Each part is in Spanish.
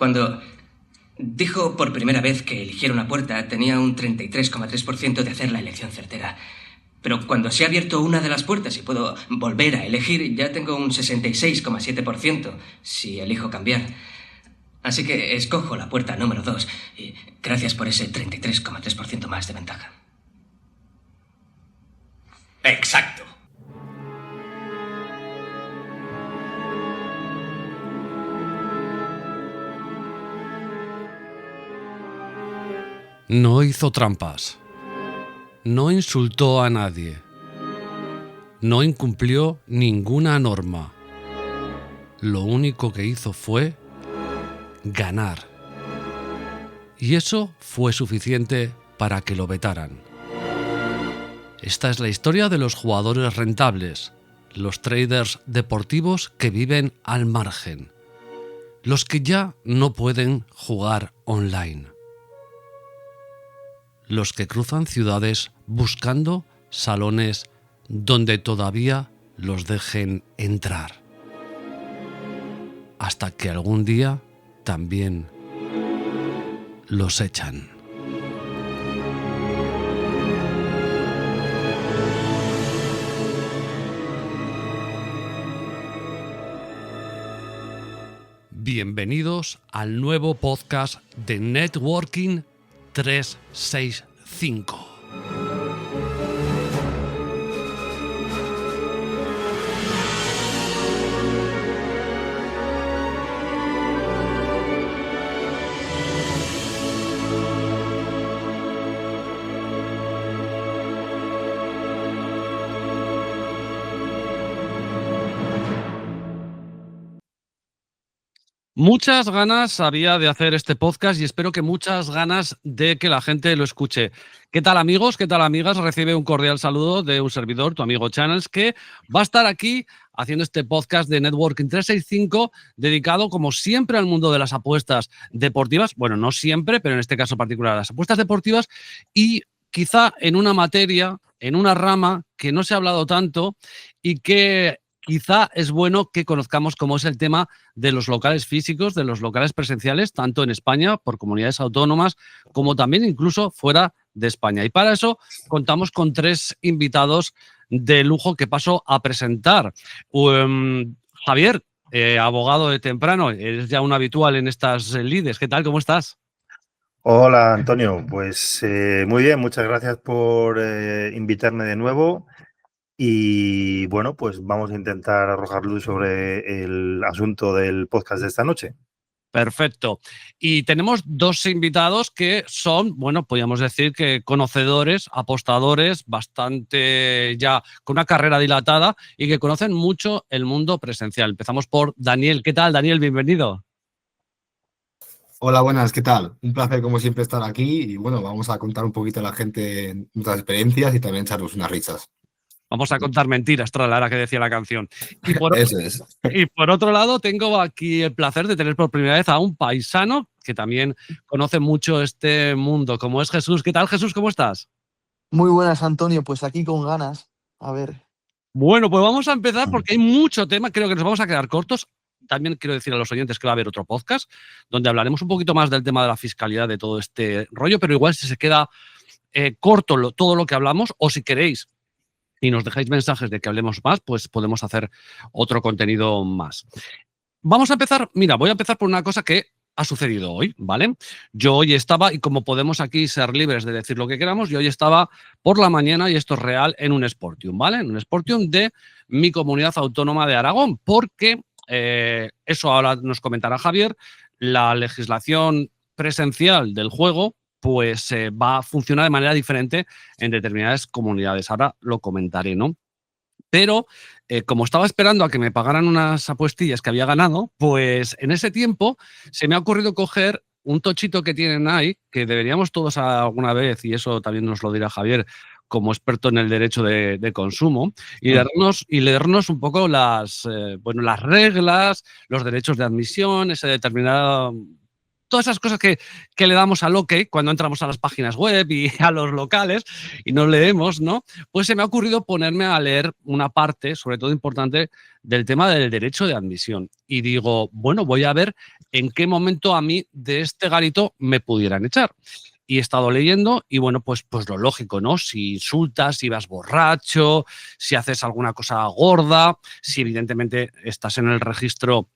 Cuando dijo por primera vez que eligiera una puerta, tenía un 33,3% de hacer la elección certera. Pero cuando se ha abierto una de las puertas y puedo volver a elegir, ya tengo un 66,7% si elijo cambiar. Así que escojo la puerta número 2. Y gracias por ese 33,3% más de ventaja. Exacto. No hizo trampas. No insultó a nadie. No incumplió ninguna norma. Lo único que hizo fue ganar. Y eso fue suficiente para que lo vetaran. Esta es la historia de los jugadores rentables, los traders deportivos que viven al margen, los que ya no pueden jugar online, los que cruzan ciudades buscando salones donde todavía los dejen entrar, hasta que algún día también los echan. Bienvenidos al nuevo podcast de Networking 365. Muchas ganas había de hacer este podcast y espero que muchas ganas de que la gente lo escuche. ¿Qué tal, amigos? ¿Qué tal, amigas? Recibe un cordial saludo de un servidor, tu amigo Channels, que va a estar aquí haciendo este podcast de Networking 365 dedicado, como siempre, al mundo de las apuestas deportivas. Bueno, no siempre, pero en este caso particular, a las apuestas deportivas y quizá en una materia, en una rama que no se ha hablado tanto y que quizá es bueno que conozcamos, cómo es el tema de los locales físicos, de los locales presenciales, tanto en España, por comunidades autónomas, como también incluso fuera de España. Y para eso contamos con tres invitados de lujo que paso a presentar. Javier, abogado de temprano, eres ya un habitual en estas lides. ¿Qué tal? ¿Cómo estás? Hola, Antonio. Pues muy bien, muchas gracias por invitarme de nuevo. Y bueno, pues vamos a intentar arrojar luz sobre el asunto del podcast de esta noche. Perfecto. Y tenemos dos invitados que son, bueno, podríamos decir que conocedores, apostadores, bastante ya con una carrera dilatada y que conocen mucho el mundo presencial. Empezamos por Daniel. ¿Qué tal, Daniel? Bienvenido. Hola, buenas, ¿qué tal? Un placer, como siempre, estar aquí y bueno, vamos a contar un poquito a la gente nuestras experiencias y también echarnos unas risas. Vamos a contar mentiras, Tralara, que decía la canción. Eso es. Y por otro lado, tengo aquí el placer de tener por primera vez a un paisano que también conoce mucho este mundo, como es Jesús. ¿Qué tal, Jesús? ¿Cómo estás? Muy buenas, Antonio. Pues aquí con ganas. A ver. Bueno, pues vamos a empezar porque hay mucho tema. Creo que nos vamos a quedar cortos. También quiero decir a los oyentes que va a haber otro podcast donde hablaremos un poquito más del tema de la fiscalidad, de todo este rollo, pero igual si se queda corto todo lo que hablamos, o si queréis y nos dejáis mensajes de que hablemos más, pues podemos hacer otro contenido más. Vamos a empezar, mira, voy a empezar por una cosa que ha sucedido hoy, ¿vale? Yo hoy estaba, y como podemos aquí ser libres de decir lo que queramos, yo hoy estaba por la mañana, y esto es real, en un Sportium, ¿vale? En un Sportium de mi comunidad autónoma de Aragón, porque eso ahora nos comentará Javier, la legislación presencial del juego pues va a funcionar de manera diferente en determinadas comunidades. Ahora lo comentaré, ¿no? Pero como estaba esperando a que me pagaran unas apuestillas que había ganado, pues en ese tiempo se me ha ocurrido coger un tochito que tienen ahí, que deberíamos todos alguna vez, y eso también nos lo dirá Javier, como experto en el derecho de consumo, y leernos un poco las reglas, los derechos de admisión, ese determinado todas esas cosas que le damos al OK cuando entramos a las páginas web y a los locales y nos leemos, ¿no? Pues se me ha ocurrido ponerme a leer una parte, sobre todo importante, del tema del derecho de admisión. Y digo, bueno, voy a ver en qué momento a mí de este garito me pudieran echar. Y he estado leyendo y, bueno, pues lo lógico, ¿no? Si insultas, si vas borracho, si haces alguna cosa gorda, si evidentemente estás en el registro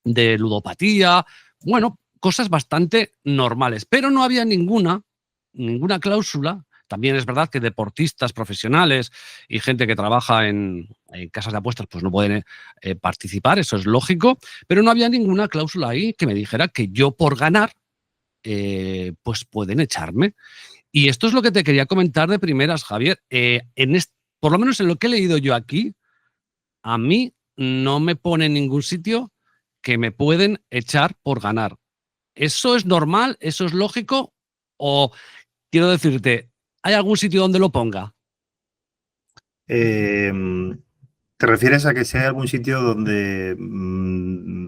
de ludopatía, bueno, cosas bastante normales, pero no había ninguna cláusula. También es verdad que deportistas profesionales y gente que trabaja en casas de apuestas pues no pueden participar, eso es lógico, pero no había ninguna cláusula ahí que me dijera que yo por ganar pues pueden echarme. Y esto es lo que te quería comentar de primeras, Javier. Por lo menos en lo que he leído yo aquí, a mí no me pone en ningún sitio que me pueden echar por ganar. ¿Eso es normal? ¿Eso es lógico? O, quiero decirte, ¿hay algún sitio donde lo ponga? ¿Te refieres a que si hay algún sitio donde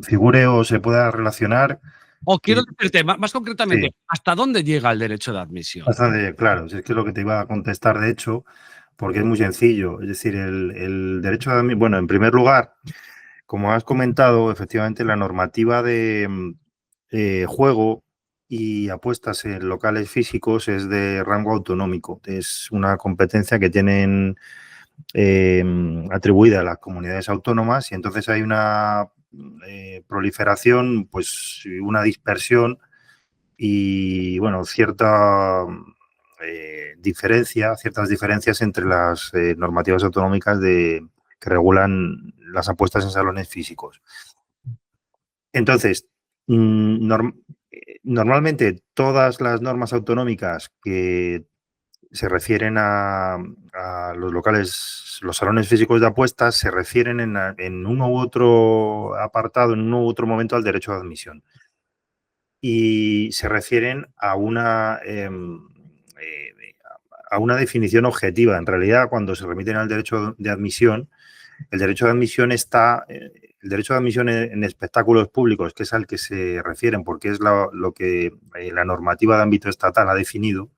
figure o se pueda relacionar? O quiero decirte, más concretamente, Sí. ¿hasta dónde llega el derecho de admisión? Bastante claro, si es que es lo que te iba a contestar, de hecho, porque es muy sencillo. Es decir, el derecho de admisión, bueno, en primer lugar, como has comentado, efectivamente la normativa de juego y apuestas en locales físicos es de rango autonómico. Es una competencia que tienen atribuida a las comunidades autónomas y entonces hay una proliferación, pues una dispersión y, bueno, ciertas diferencias entre las normativas autonómicas que regulan las apuestas en salones físicos. Entonces, normalmente todas las normas autonómicas que se refieren a los locales, los salones físicos de apuestas, se refieren en uno u otro apartado, en uno u otro momento al derecho de admisión. Y se refieren a una definición objetiva. En realidad, cuando se remiten al derecho de admisión, el derecho de admisión en espectáculos públicos, que es al que se refieren, porque es lo que la normativa de ámbito estatal ha definido,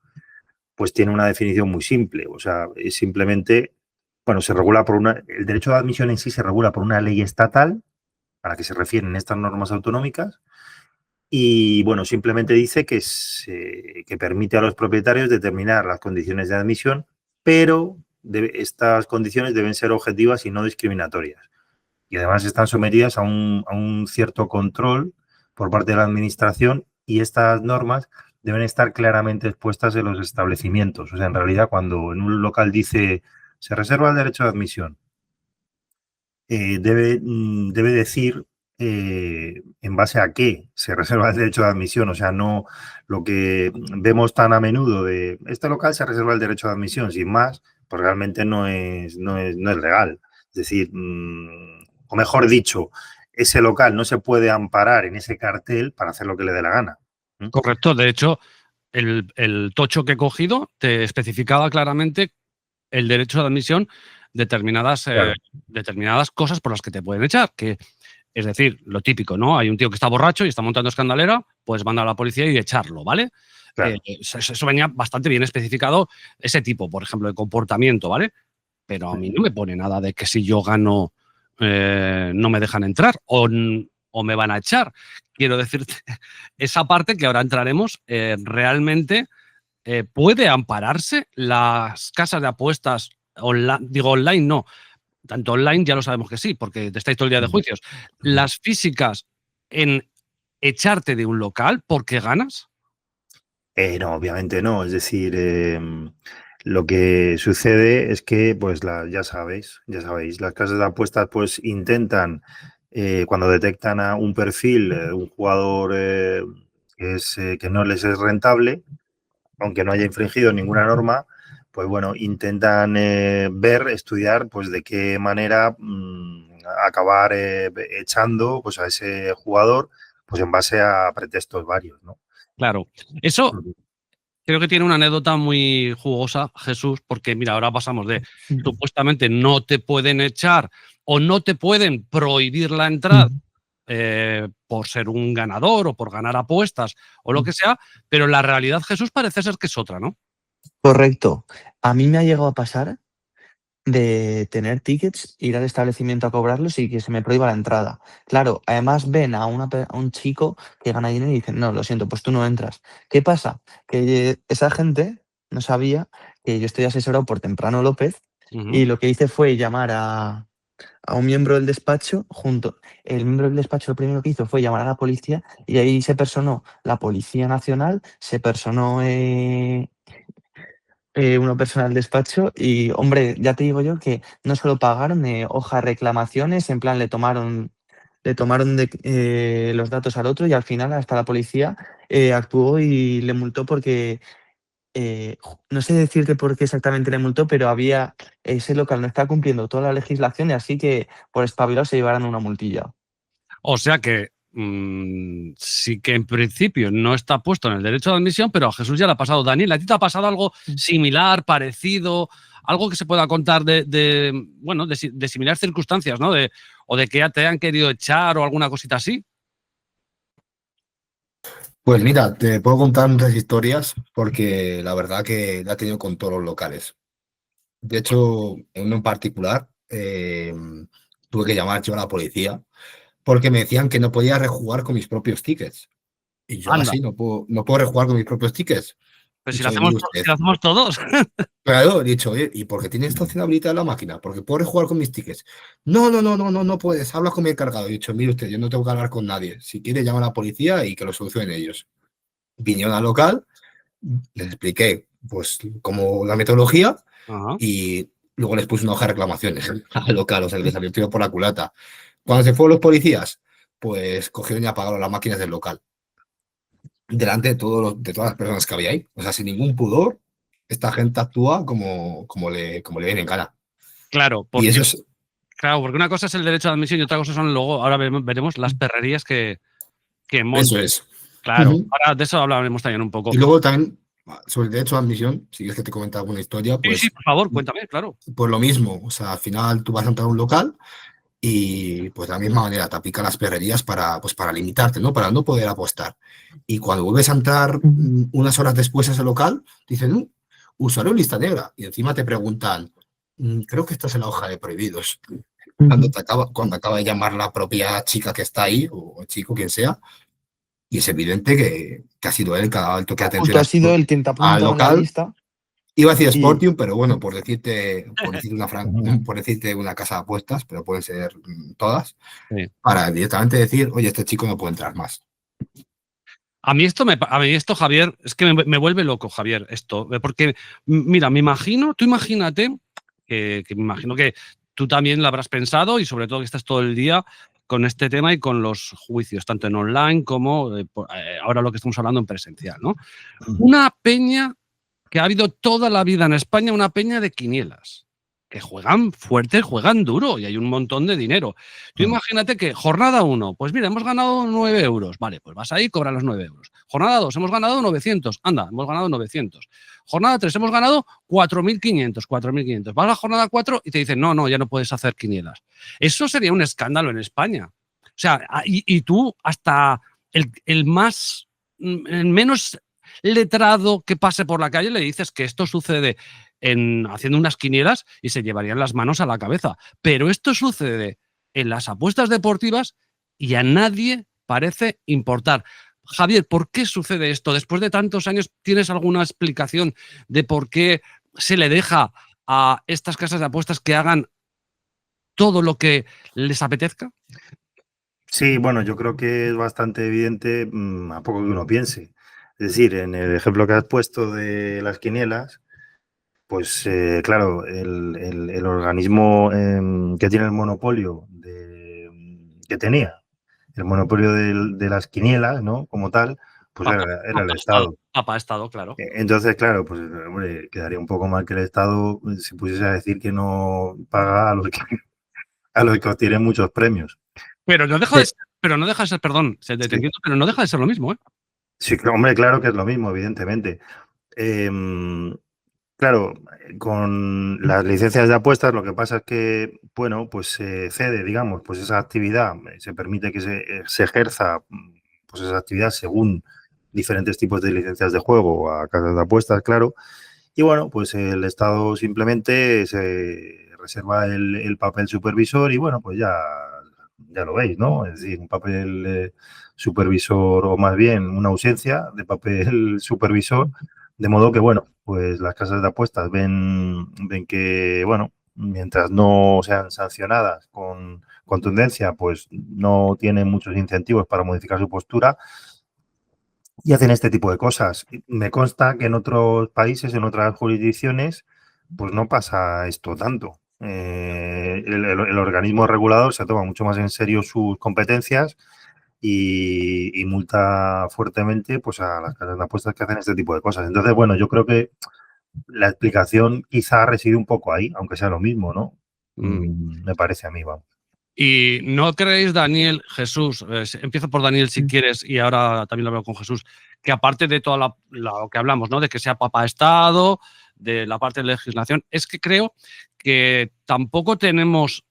pues tiene una definición muy simple. O sea, es simplemente, bueno, se regula el derecho de admisión en sí se regula por una ley estatal a la que se refieren estas normas autonómicas y, bueno, simplemente dice que permite a los propietarios determinar las condiciones de admisión, pero estas condiciones deben ser objetivas y no discriminatorias. Y además están sometidas a un cierto control por parte de la administración y estas normas deben estar claramente expuestas en los establecimientos. O sea, en realidad, cuando en un local dice se reserva el derecho de admisión, debe decir en base a qué se reserva el derecho de admisión. O sea, no lo que vemos tan a menudo de este local se reserva el derecho de admisión, sin más, pues realmente no es legal. Es decir, o mejor dicho, ese local no se puede amparar en ese cartel para hacer lo que le dé la gana. Correcto. De hecho, el tocho que he cogido te especificaba claramente el derecho de admisión, determinadas cosas por las que te pueden echar. Es decir, lo típico, ¿no? Hay un tío que está borracho y está montando escandalera, pues mandar a la policía y echarlo, ¿vale? Claro. Eso venía bastante bien especificado, ese tipo, por ejemplo, de comportamiento, ¿vale? Pero a mí no me pone nada de que si yo gano no me dejan entrar o me van a echar. Quiero decirte, esa parte que ahora entraremos, realmente puede ampararse las casas de apuestas online, digo online no, tanto online ya lo sabemos que sí, porque te estáis todo el día de juicios. ¿Las físicas en echarte de un local porque ganas? No, obviamente no. Es decir, lo que sucede es que, pues ya sabéis, las casas de apuestas pues intentan, cuando detectan a un perfil, un jugador que no les es rentable, aunque no haya infringido ninguna norma, pues bueno, intentan estudiar pues de qué manera acabar echando pues a ese jugador, pues en base a pretextos varios, ¿no? Claro, eso creo que tiene una anécdota muy jugosa, Jesús, porque mira, ahora pasamos de supuestamente no te pueden echar o no te pueden prohibir la entrada por ser un ganador o por ganar apuestas o lo que sea, pero la realidad, Jesús, parece ser que es otra, ¿no? Correcto. A mí me ha llegado a pasar de tener tickets, ir al establecimiento a cobrarlos y que se me prohíba la entrada. Claro, además ven a un chico que gana dinero y dicen, no, lo siento, pues tú no entras. ¿Qué pasa? Que esa gente no sabía que yo estoy asesorado por Temprano López y lo que hice fue llamar a un miembro del despacho el miembro del despacho lo primero que hizo fue llamar a la policía y ahí se personó la Policía Nacional, se personó una persona del despacho y, hombre, ya te digo yo que no solo pagaron hoja de reclamaciones, en plan le tomaron los datos al otro y al final hasta la policía actuó y le multó porque, no sé decirte por qué exactamente le multó, pero ese local no está cumpliendo toda la legislación y así que por espabilado se llevaron una multilla. O sea que sí que en principio no está puesto en el derecho de admisión, pero a Jesús ya le ha pasado. Daniel, ¿a ti te ha pasado algo similar, parecido, algo que se pueda contar de similares circunstancias, ¿no? O de que ya te han querido echar o alguna cosita así? Pues mira, te puedo contar muchas historias porque la verdad que la he tenido con todos los locales. De hecho, en uno en particular, tuve que llamar yo a la policía porque me decían que no podía rejugar con mis propios tickets. Y yo Anda, así no puedo rejugar con mis propios tickets. pero He si lo dicho, "Oye, mire hacemos, usted". si lo hacemos todos. Claro, he dicho, oye, ¿y por qué tiene estación habilitada la máquina? Porque puedo rejugar con mis tickets. No, no, no, no, no, no puedes. Habla con mi encargado. He dicho, mire usted, yo no tengo que hablar con nadie. Si quiere, llama a la policía y que lo solucionen ellos. Vinieron al local, les expliqué, pues, como la metodología Ajá. y luego les puse una hoja de reclamaciones al local, o sea, que les salió el tiro por la culata. Cuando se fueron los policías, pues cogieron y apagaron las máquinas del local delante de todas las personas que había ahí. O sea, sin ningún pudor, esta gente actúa como le viene en gana. Claro, Y porque, eso es, porque una cosa es el derecho de admisión y otra cosa son luego, ahora veremos las perrerías que montan. eso es. Claro, Ujú. ahora de eso hablaremos también un poco. Y luego también, sobre el derecho de admisión, si quieres que te comente alguna historia, Sí, sí, pues, por favor, cuéntame, claro. pues lo mismo. O sea, al final tú vas a entrar a un local y pues de la misma manera te aplican las perrerías pues para limitarte, ¿no? Para no poder apostar. Y cuando vuelves a entrar unas horas después a ese local, dicen, usuario en lista negra. Y encima te preguntan, creo que estás en la hoja de prohibidos. Cuando acaba de llamar la propia chica que está ahí, o chico, quien sea, y es evidente que ha sido él que ha dado el toque de atención Justo ha sido el quien te ha al apuntado en la local. lista Iba a decir y Sportium, pero bueno, por decirte una casa de apuestas, pero pueden ser todas, Sí. para directamente decir, oye, este chico no puede entrar más. A mí esto, Javier, es que me vuelve loco, Javier, esto. Porque, mira, tú imagínate, que me imagino que tú también lo habrás pensado y sobre todo que estás todo el día con este tema y con los juicios, tanto en online como ahora lo que estamos hablando en presencial, ¿no? Una peña que ha habido toda la vida en España, una peña de quinielas, que juegan fuerte, juegan duro y hay un montón de dinero. Tú imagínate que jornada 1, pues mira, hemos ganado 9 euros. Vale, pues vas ahí y cobras los 9 euros. Jornada 2, hemos ganado 900. Anda, hemos ganado 900. Jornada 3, hemos ganado 4.500, 4.500. Vas a la jornada 4 y te dicen, no, ya no puedes hacer quinielas. Eso sería un escándalo en España. O sea, y tú hasta el menos letrado que pase por la calle le dices que esto sucede haciendo unas quinielas y se llevarían las manos a la cabeza. Pero esto sucede en las apuestas deportivas y a nadie parece importar. Javier, ¿por qué sucede esto? Después de tantos años, ¿tienes alguna explicación de por qué se le deja a estas casas de apuestas que hagan todo lo que les apetezca? Sí, bueno, yo creo que es bastante evidente a poco que uno piense. Es decir, en el ejemplo que has puesto de las quinielas, pues claro, el organismo que tiene el monopolio que tenía el monopolio de las quinielas, ¿no? Como tal, pues era el Estado. Papá Estado, claro. Entonces, claro, pues hombre, quedaría un poco mal que el Estado se pusiese a decir que no paga a los que obtienen muchos premios. Pero no deja de ser, perdón, te entiendo, pero no deja de ser lo mismo, ¿eh? Sí, hombre, claro que es lo mismo, evidentemente. Claro, con las licencias de apuestas lo que pasa es que, bueno, pues se cede, digamos, pues esa actividad, se permite que se ejerza pues esa actividad según diferentes tipos de licencias de juego a casas de apuestas, claro. Y bueno, pues el Estado simplemente se reserva el papel supervisor y bueno, pues ya lo veis, ¿no? Es decir, un papel supervisor o más bien una ausencia de papel supervisor, de modo que, bueno, pues las casas de apuestas ven que, bueno, mientras no sean sancionadas con contundencia, pues no tienen muchos incentivos para modificar su postura y hacen este tipo de cosas. Me consta que en otros países, en otras jurisdicciones, pues no pasa esto tanto. El organismo regulador se toma mucho más en serio sus competencias y multa fuertemente pues a las casas de apuestas que hacen este tipo de cosas. Entonces, bueno, yo creo que la explicación quizá reside un poco ahí, aunque sea lo mismo, ¿no? Me parece a mí, vamos. Y no creéis, Daniel, Jesús, empiezo por Daniel si quieres y ahora también lo veo con Jesús, que aparte de todo lo que hablamos, ¿no? De que sea Papa Estado, de la parte de legislación, es que creo que tampoco tenemos,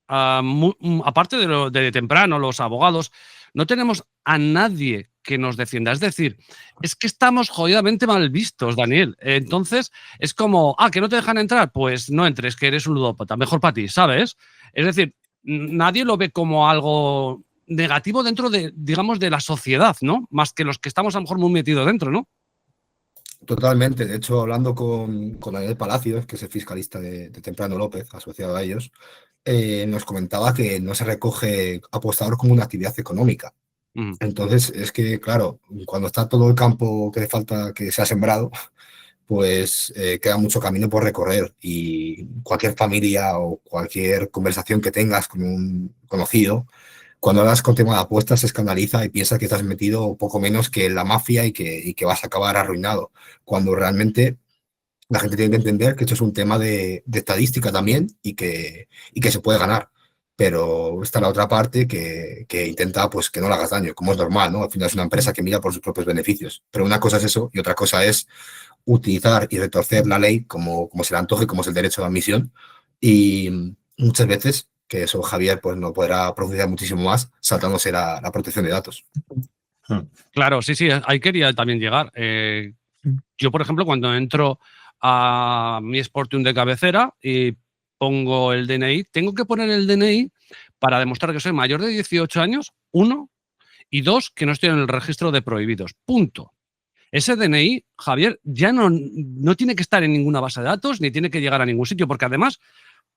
aparte de temprano, los abogados, no tenemos a nadie que nos defienda. Es decir, es que estamos jodidamente mal vistos, Daniel. Entonces, es como, que no te dejan entrar, pues no entres, que eres un ludópata, mejor para ti, ¿sabes? Es decir, nadie lo ve como algo negativo dentro de, digamos, de la sociedad, ¿no? Más que los que estamos a lo mejor muy metidos dentro, ¿no? Totalmente. De hecho, hablando con Daniel Palacios, que es el fiscalista de Temprano López, asociado a ellos, nos comentaba que no se recoge apostador como una actividad económica. Entonces, es que, claro, cuando está todo el campo que falta que se ha sembrado, pues queda mucho camino por recorrer y cualquier familia o cualquier conversación que tengas con un conocido, cuando hablas con tema de apuestas se escandaliza y piensa que estás metido poco menos que en la mafia y que vas a acabar arruinado, cuando realmente la gente tiene que entender que esto es un tema de estadística también y que se puede ganar. Pero está la otra parte que intenta pues que no le hagas daño, como es normal, ¿no? Al final es una empresa que mira por sus propios beneficios. Pero una cosa es eso y otra cosa es utilizar y retorcer la ley como se le antoje, como es el derecho de admisión. Y muchas veces, que eso Javier pues no podrá profundizar muchísimo más, saltándose la protección de datos. Claro, sí, ahí quería también llegar. Yo, por ejemplo, cuando entro a mi Sportium de cabecera y pongo el DNI, tengo que poner el DNI para demostrar que soy mayor de 18 años, 1, y 2, que no estoy en el registro de prohibidos. Punto. Ese DNI, Javier, ya no tiene que estar en ninguna base de datos ni tiene que llegar a ningún sitio, porque además,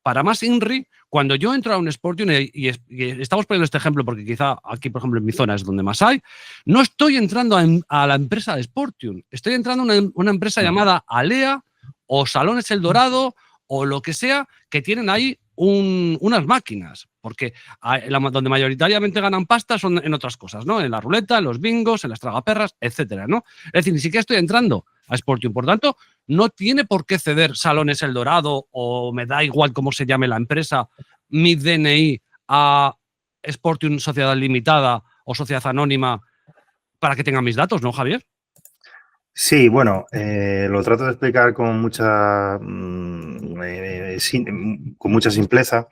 para más INRI, cuando yo entro a un Sportium, y estamos poniendo este ejemplo porque quizá aquí, por ejemplo, en mi zona es donde más hay, no estoy entrando a la empresa de Sportium, estoy entrando a una empresa llamada Alea o Salones El Dorado o lo que sea, que tienen ahí unas máquinas, porque donde mayoritariamente ganan pasta son en otras cosas, ¿no? En la ruleta, en los bingos, en las tragaperras, etcétera, ¿no? Es decir, ni siquiera estoy entrando a Sportium. Por tanto, no tiene por qué ceder Salones El Dorado o me da igual cómo se llame la empresa, mi DNI a Sportium Sociedad Limitada o Sociedad Anónima para que tengan mis datos, ¿no, Javier? Sí, bueno, lo trato de explicar con mucha simpleza.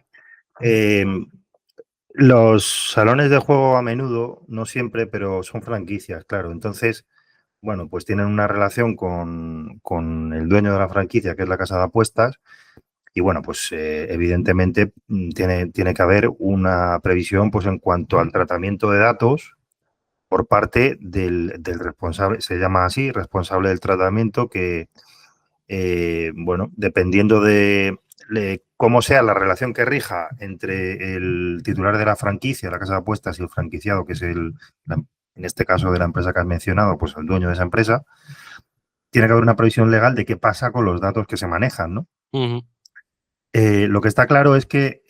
Los salones de juego a menudo, no siempre, pero son franquicias, claro. Entonces, bueno, pues tienen una relación con el dueño de la franquicia, que es la casa de apuestas, y bueno, pues evidentemente tiene que haber una previsión pues en cuanto al tratamiento de datos por parte del responsable, se llama así, responsable del tratamiento, que, bueno, dependiendo de cómo sea la relación que rija entre el titular de la franquicia, la casa de apuestas, y el franquiciado, que es en este caso de la empresa que has mencionado, pues el dueño de esa empresa, tiene que haber una previsión legal de qué pasa con los datos que se manejan, ¿no? Lo que está claro es que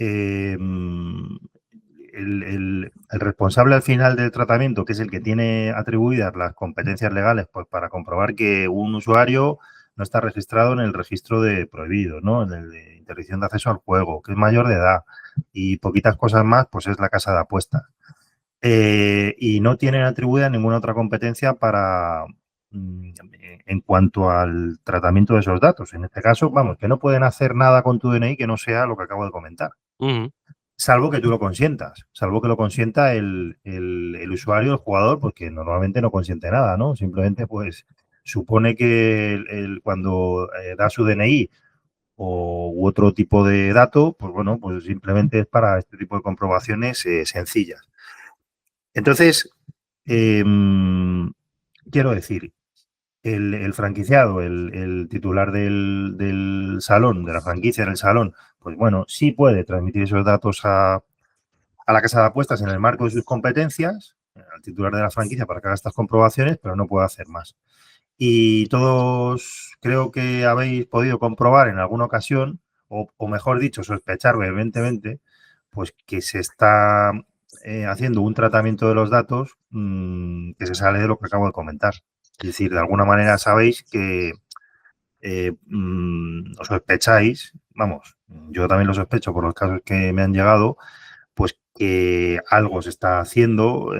el responsable al final del tratamiento, que es el que tiene atribuidas las competencias legales pues, para comprobar que un usuario no está registrado en el registro de prohibidos, ¿no? En el de interdicción de acceso al juego, que es mayor de edad y poquitas cosas más, pues es la casa de apuestas. Y no tienen atribuida ninguna otra competencia para en cuanto al tratamiento de esos datos. En este caso, vamos, que no pueden hacer nada con tu DNI que no sea lo que acabo de comentar. Salvo que tú lo consientas, salvo que lo consienta el usuario, el jugador, porque normalmente no consiente nada, ¿no? Simplemente, pues, supone que cuando da su DNI u otro tipo de dato, pues bueno, pues simplemente es para este tipo de comprobaciones sencillas. Entonces, quiero decir, el franquiciado, el titular del salón, de la franquicia en el salón, pues bueno, sí puede transmitir esos datos a la casa de apuestas en el marco de sus competencias, al titular de la franquicia para que haga estas comprobaciones, pero no puede hacer más. Y todos creo que habéis podido comprobar en alguna ocasión, o mejor dicho, sospechar vehementemente, pues que se está haciendo un tratamiento de los datos que se sale de lo que acabo de comentar. Es decir, de alguna manera sabéis que os sospecháis, vamos, yo también lo sospecho por los casos que me han llegado, pues que algo se está haciendo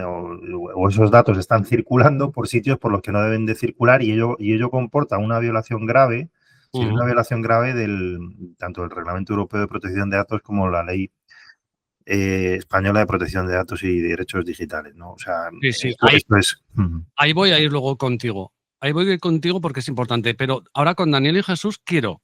o esos datos están circulando por sitios por los que no deben de circular y ello comporta una violación grave, una violación grave tanto del Reglamento Europeo de Protección de Datos como la Ley Española de Protección de Datos y Derechos Digitales, ¿no? O sea, sí. Esto es... Ahí voy a ir luego contigo. Ahí voy a ir contigo porque es importante. Pero ahora con Daniel y Jesús quiero,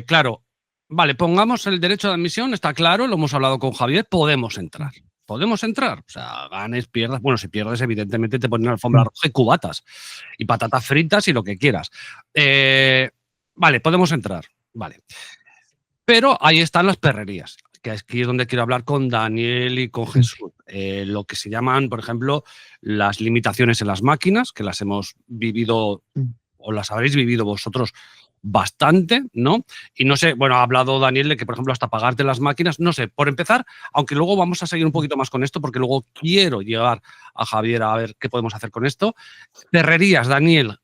claro, vale, pongamos el derecho de admisión, está claro, lo hemos hablado con Javier, podemos entrar. Podemos entrar. O sea, ganes, pierdas. Bueno, si pierdes, evidentemente te ponen alfombra roja y cubatas. Y patatas fritas y lo que quieras. Vale, podemos entrar. Vale. Pero ahí están las perrerías, que aquí es donde quiero hablar con Daniel y con Jesús. Lo que se llaman, por ejemplo, las limitaciones en las máquinas, que las hemos vivido o las habréis vivido vosotros bastante, ¿no? Y no sé, bueno, ha hablado Daniel de que, por ejemplo, hasta pagarte las máquinas, no sé, por empezar, aunque luego vamos a seguir un poquito más con esto, porque luego quiero llegar a Javier a ver qué podemos hacer con esto. Perrerías, Daniel,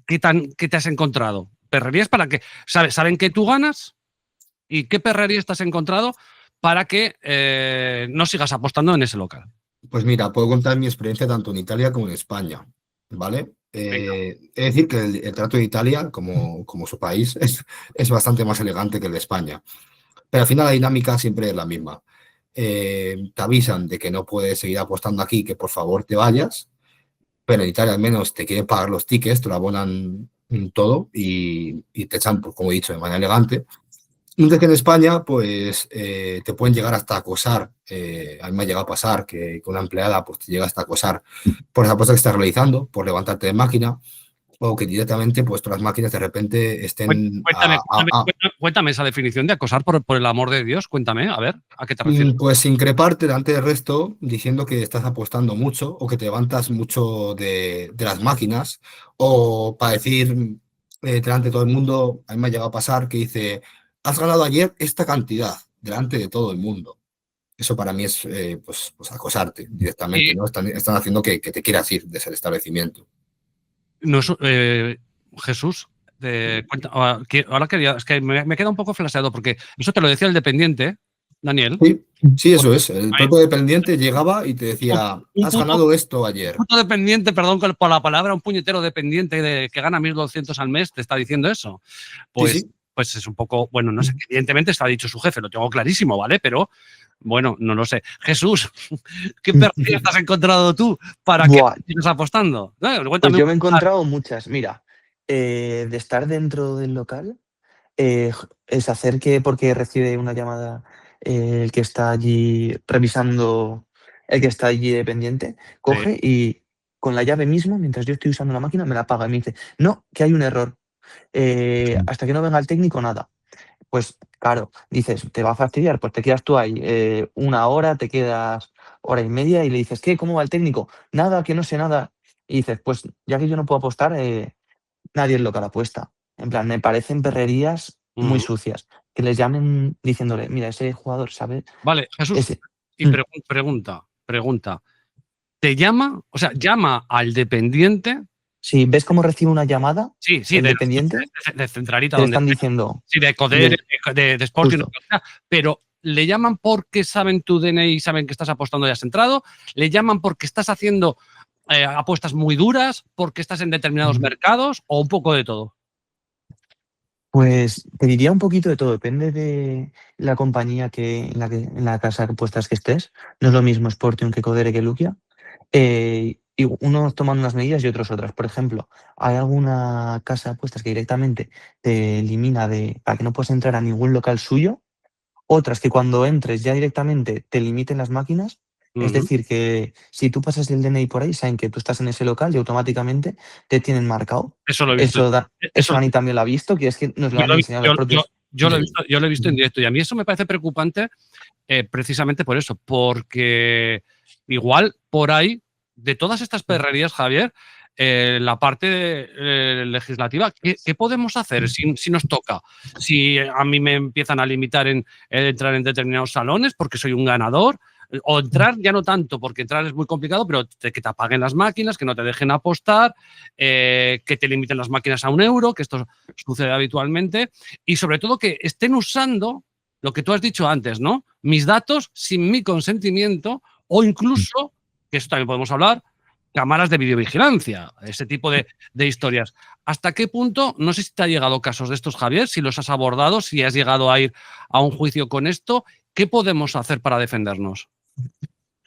¿qué te has encontrado? Perrerías para que, ¿saben que tú ganas? ¿Y qué perrería estás encontrado para que no sigas apostando en ese local? Pues mira, puedo contar mi experiencia tanto en Italia como en España, ¿vale? Es decir, que el trato de Italia, como su país, es bastante más elegante que el de España. Pero al final la dinámica siempre es la misma. Te avisan de que no puedes seguir apostando aquí, que por favor te vayas, pero en Italia al menos te quieren pagar los tickets, te lo abonan todo y te echan, pues, como he dicho, de manera elegante. Mientras que en España, pues te pueden llegar hasta acosar. A mí me ha llegado a pasar que una empleada pues, te llega hasta acosar por esa apuesta que estás realizando, por levantarte de máquina, o que directamente pues todas las máquinas de repente estén... Cuéntame esa definición de acosar, por el amor de Dios. Cuéntame, a ver, ¿a qué te refieres? Pues increparte delante del resto diciendo que estás apostando mucho o que te levantas mucho de las máquinas, o para decir delante de todo el mundo, a mí me ha llegado a pasar que dice... Has ganado ayer esta cantidad delante de todo el mundo. Eso para mí es pues acosarte directamente, ¿no? Están haciendo que te quieras ir de ese establecimiento. No, Jesús, ahora quería, es que me queda un poco flaseado porque eso te lo decía el dependiente, Daniel. Sí, eso es. El propio dependiente llegaba y te decía, has ganado esto ayer. Un puto dependiente, perdón por la palabra, un puñetero dependiente que gana 1.200 al mes, te está diciendo eso. Pues. Sí. Pues es un poco, bueno, no sé, evidentemente está dicho su jefe, lo tengo clarísimo, ¿vale? Pero, bueno, no lo sé. Jesús, ¿qué perrerías has encontrado tú para que sigas apostando? Pues yo me he encontrado muchas. Mira, de estar dentro del local, es hacer que, porque recibe una llamada el que está allí revisando, el que está allí dependiente, coge y con la llave mismo, mientras yo estoy usando la máquina, me la apaga y me dice, no, que hay un error. Hasta que no venga el técnico, nada. Pues claro, dices, ¿te va a fastidiar? Pues te quedas tú ahí una hora, te quedas hora y media y le dices, ¿qué? ¿Cómo va el técnico? Nada, que no sé nada. Y dices, pues ya que yo no puedo apostar, nadie es local apuesta. En plan, me parecen perrerías muy sucias. Que les llamen diciéndole, mira, ese jugador sabe... Vale, Jesús, y pregunta. ¿Te llama? O sea, llama al dependiente... Sí, ¿ves cómo recibe una llamada? Sí, dependiente. De centralita. Te están diciendo. Sí, de Coder, de Sporting, pero le llaman porque saben tu DNI y saben que estás apostando y has entrado. Le llaman porque estás haciendo apuestas muy duras, porque estás en determinados mercados o un poco de todo. Pues te diría un poquito de todo, depende de la compañía en la casa de apuestas que estés. No es lo mismo Sportium que Codere que Luquia. Y unos toman unas medidas y otros otras. Por ejemplo, hay alguna casa de apuestas que directamente te elimina para que no puedas entrar a ningún local suyo. Otras que cuando entres ya directamente te limiten las máquinas. Es decir, que si tú pasas el DNI por ahí, saben que tú estás en ese local y automáticamente te tienen marcado. Eso lo he visto. Eso Dani también lo ha visto, que es que nos lo han enseñado los propios. Yo lo he visto en directo y a mí eso me parece preocupante precisamente por eso, porque igual por ahí, de todas estas perrerías, Javier, la parte legislativa, ¿qué podemos hacer si nos toca? Si a mí me empiezan a limitar en entrar en determinados salones porque soy un ganador, o entrar ya no tanto, porque entrar es muy complicado, pero que te apaguen las máquinas, que no te dejen apostar, que te limiten las máquinas a €1, que esto sucede habitualmente, y sobre todo que estén usando lo que tú has dicho antes, ¿no? Mis datos sin mi consentimiento o incluso, que esto también podemos hablar, cámaras de videovigilancia, ese tipo de historias. ¿Hasta qué punto? No sé si te ha llegado casos de estos, Javier, si los has abordado, si has llegado a ir a un juicio con esto. ¿Qué podemos hacer para defendernos?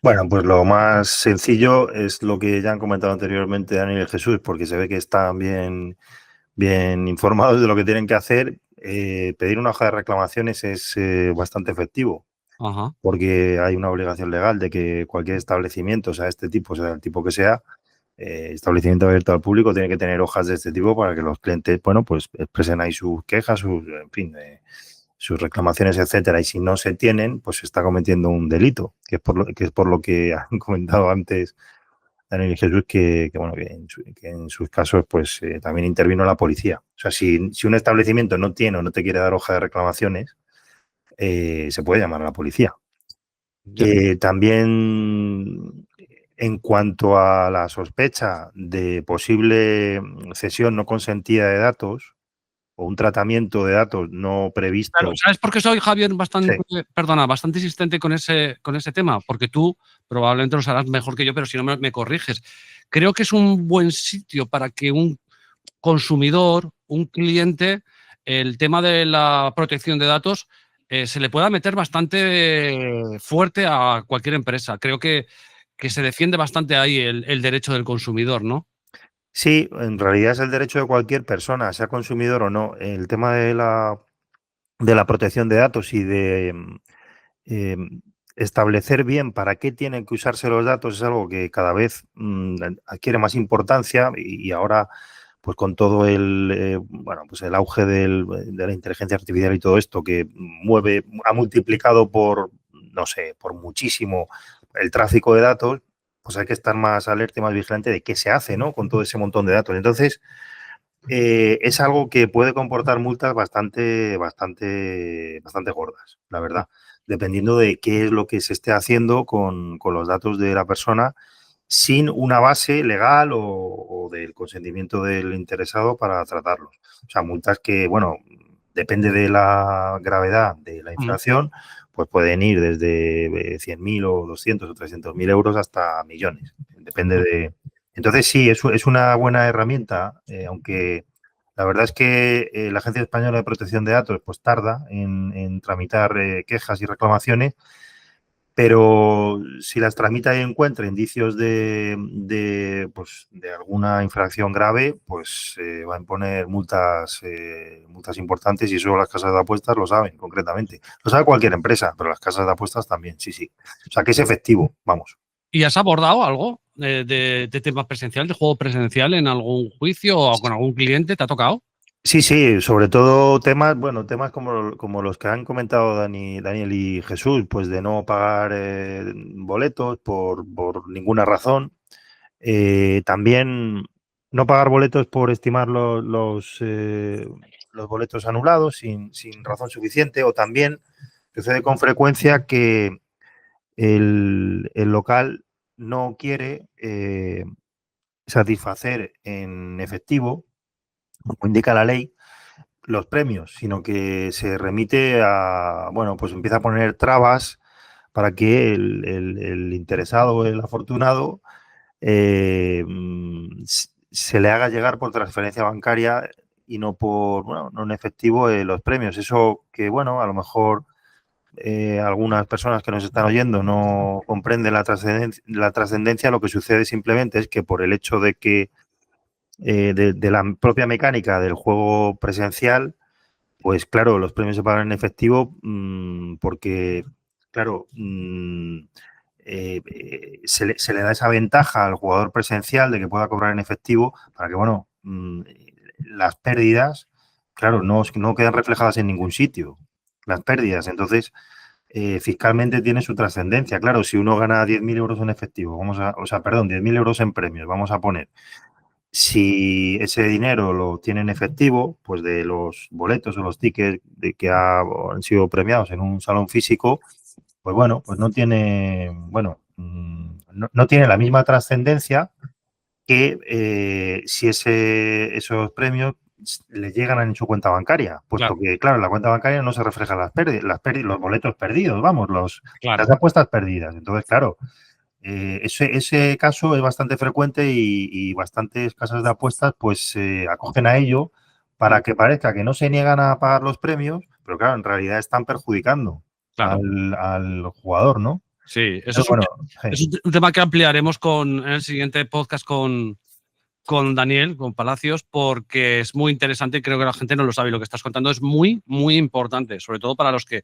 Bueno, pues lo más sencillo es lo que ya han comentado anteriormente Daniel y Jesús, porque se ve que están bien informados de lo que tienen que hacer. Pedir una hoja de reclamaciones es bastante efectivo. Ajá. Porque hay una obligación legal de que cualquier establecimiento, sea este tipo, sea el tipo que sea, establecimiento abierto al público, tiene que tener hojas de este tipo para que los clientes, bueno, pues expresen ahí sus quejas, en fin, sus reclamaciones, etcétera. Y si no se tienen, pues se está cometiendo un delito, que es por lo que han comentado antes Daniel y Jesús, que en sus casos pues también intervino la policía. O sea, si un establecimiento no tiene o no te quiere dar hoja de reclamaciones, se puede llamar a la policía. También en cuanto a la sospecha de posible cesión no consentida de datos o un tratamiento de datos no previsto. Claro, ¿sabes por qué soy, Javier, bastante insistente con ese tema? Porque tú probablemente lo sabrás mejor que yo, pero si no me corriges. Creo que es un buen sitio para que un consumidor, un cliente, el tema de la protección de datos se le pueda meter bastante fuerte a cualquier empresa. Creo que se defiende bastante ahí el derecho del consumidor, ¿no? Sí, en realidad es el derecho de cualquier persona, sea consumidor o no. El tema de la protección de datos y de establecer bien para qué tienen que usarse los datos es algo que cada vez adquiere más importancia y ahora pues con todo el pues el auge de la inteligencia artificial y todo esto que ha multiplicado por muchísimo el tráfico de datos, pues hay que estar más alerta y más vigilante de qué se hace, ¿no? Con todo ese montón de datos. Entonces, es algo que puede comportar multas bastante gordas, la verdad, dependiendo de qué es lo que se esté haciendo con los datos de la persona sin una base legal o del consentimiento del interesado para tratarlos. O sea, multas que, bueno, depende de la gravedad de la infracción, pues pueden ir desde 100.000 o 200 o 300.000 euros hasta millones. Depende de... Entonces, sí, es una buena herramienta, aunque la verdad es que la Agencia Española de Protección de Datos pues tarda en tramitar quejas y reclamaciones, pero si las tramita y encuentra indicios de alguna infracción grave, pues va a imponer multas importantes y eso las casas de apuestas lo saben concretamente. Lo sabe cualquier empresa, pero las casas de apuestas también, sí. O sea, que es efectivo, vamos. ¿Y has abordado algo de tema presencial, de juego presencial en algún juicio o con algún cliente? ¿Te ha tocado? Sí, sobre todo temas como los que han comentado Daniel y Jesús, pues de no pagar boletos por ninguna razón. También no pagar boletos por estimar los boletos anulados sin razón suficiente, o también sucede con frecuencia que el local no quiere satisfacer en efectivo, como indica la ley, los premios, sino que se remite a, pues empieza a poner trabas para que el interesado, el afortunado, se le haga llegar por transferencia bancaria y no no en efectivo los premios. Eso que, bueno, a lo mejor algunas personas que nos están oyendo no comprenden la trascendencia. Lo que sucede simplemente es que por el hecho de que de la propia mecánica del juego presencial, pues claro, los premios se pagan en efectivo porque, claro, se le da esa ventaja al jugador presencial de que pueda cobrar en efectivo para que, bueno, las pérdidas, claro, no quedan reflejadas en ningún sitio, las pérdidas. Entonces, fiscalmente tiene su trascendencia. Claro, si uno gana 10.000 euros en efectivo, 10.000 euros en premios, vamos a poner. Si ese dinero lo tiene en efectivo, pues de los boletos o los tickets que han sido premiados en un salón físico, pues bueno, pues no tiene, no tiene la misma trascendencia que si esos premios le llegan en su cuenta bancaria, puesto que, claro, en la cuenta bancaria no se reflejan las pérdidas, los boletos perdidos, vamos, las apuestas perdidas. Entonces, claro, ese caso es bastante frecuente y bastantes casas de apuestas pues acogen a ello para que parezca que no se niegan a pagar los premios, pero claro, en realidad están perjudicando al jugador, ¿no? Sí, eso es un tema que ampliaremos en el siguiente podcast con Daniel, con Palacios, porque es muy interesante y creo que la gente no lo sabe. Lo que estás contando es muy, muy importante, sobre todo para los que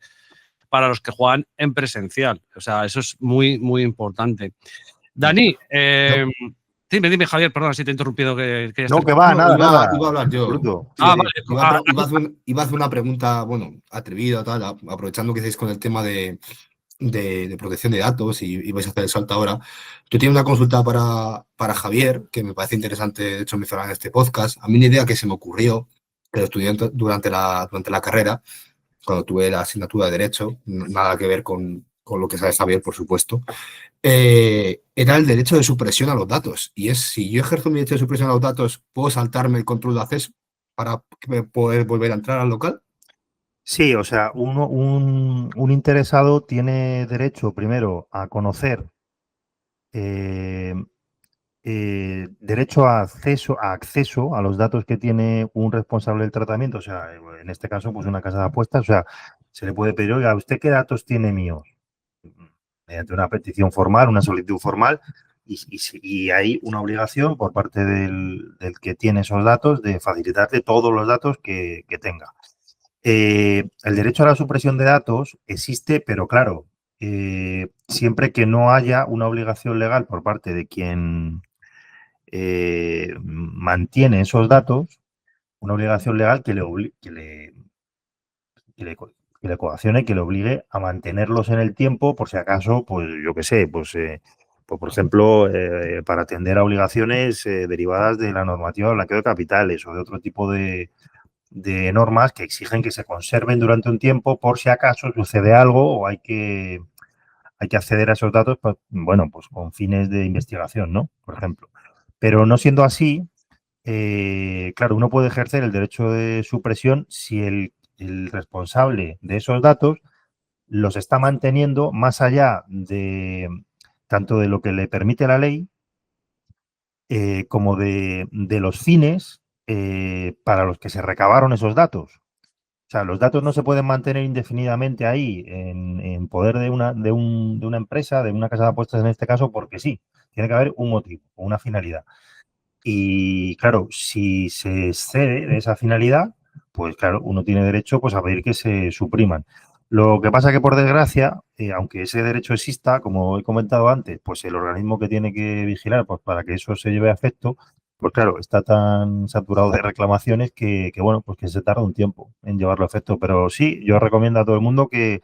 juegan en presencial. O sea, eso es muy, muy importante. Dani, dime, Javier, perdona si te he interrumpido. Que nada. Iba a hablar yo. Vale. Iba a hacer una pregunta, bueno, atrevida, tal, aprovechando que estáis con el tema de protección de datos y vais a hacer el salto ahora. Yo tengo una consulta para Javier, que me parece interesante, de hecho, mencionar en este podcast. A mí una idea que se me ocurrió, que lo estudié durante la carrera, cuando tuve la asignatura de Derecho, nada que ver con lo que sabe Javier, por supuesto, era el derecho de supresión a los datos. Y es, si yo ejerzo mi derecho de supresión a los datos, ¿puedo saltarme el control de acceso para poder volver a entrar al local? Sí, o sea, un interesado tiene derecho primero a conocer derecho a acceso a los datos que tiene un responsable del tratamiento, o sea, en este caso, pues una casa de apuestas, o sea, se le puede pedir, oiga, ¿usted qué datos tiene míos? Mediante una petición formal, una solicitud formal, y hay una obligación por parte del que tiene esos datos de facilitarle todos los datos que tenga. El derecho a la supresión de datos existe, pero claro, siempre que no haya una obligación legal por parte de quien mantiene esos datos, una obligación legal que le coaccione, que le obligue a mantenerlos en el tiempo, por si acaso, pues yo qué sé, pues por ejemplo, para atender a obligaciones derivadas de la normativa de blanqueo de capitales o de otro tipo de normas que exigen que se conserven durante un tiempo por si acaso sucede algo o hay que acceder a esos datos, pues, bueno, pues con fines de investigación, ¿no? Por ejemplo. Pero no siendo así, claro, uno puede ejercer el derecho de supresión si el responsable de esos datos los está manteniendo más allá de tanto de lo que le permite la ley como de los fines para los que se recabaron esos datos. O sea, los datos no se pueden mantener indefinidamente ahí en poder de una empresa, de una casa de apuestas en este caso, porque sí, tiene que haber un motivo o una finalidad. Y claro, si se excede de esa finalidad, pues claro, uno tiene derecho pues, a pedir que se supriman. Lo que pasa que, por desgracia, aunque ese derecho exista, como he comentado antes, pues el organismo que tiene que vigilar pues, para que eso se lleve a efecto, pues claro, está tan saturado de reclamaciones que bueno, pues que se tarda un tiempo en llevarlo a efecto. Pero sí, yo recomiendo a todo el mundo que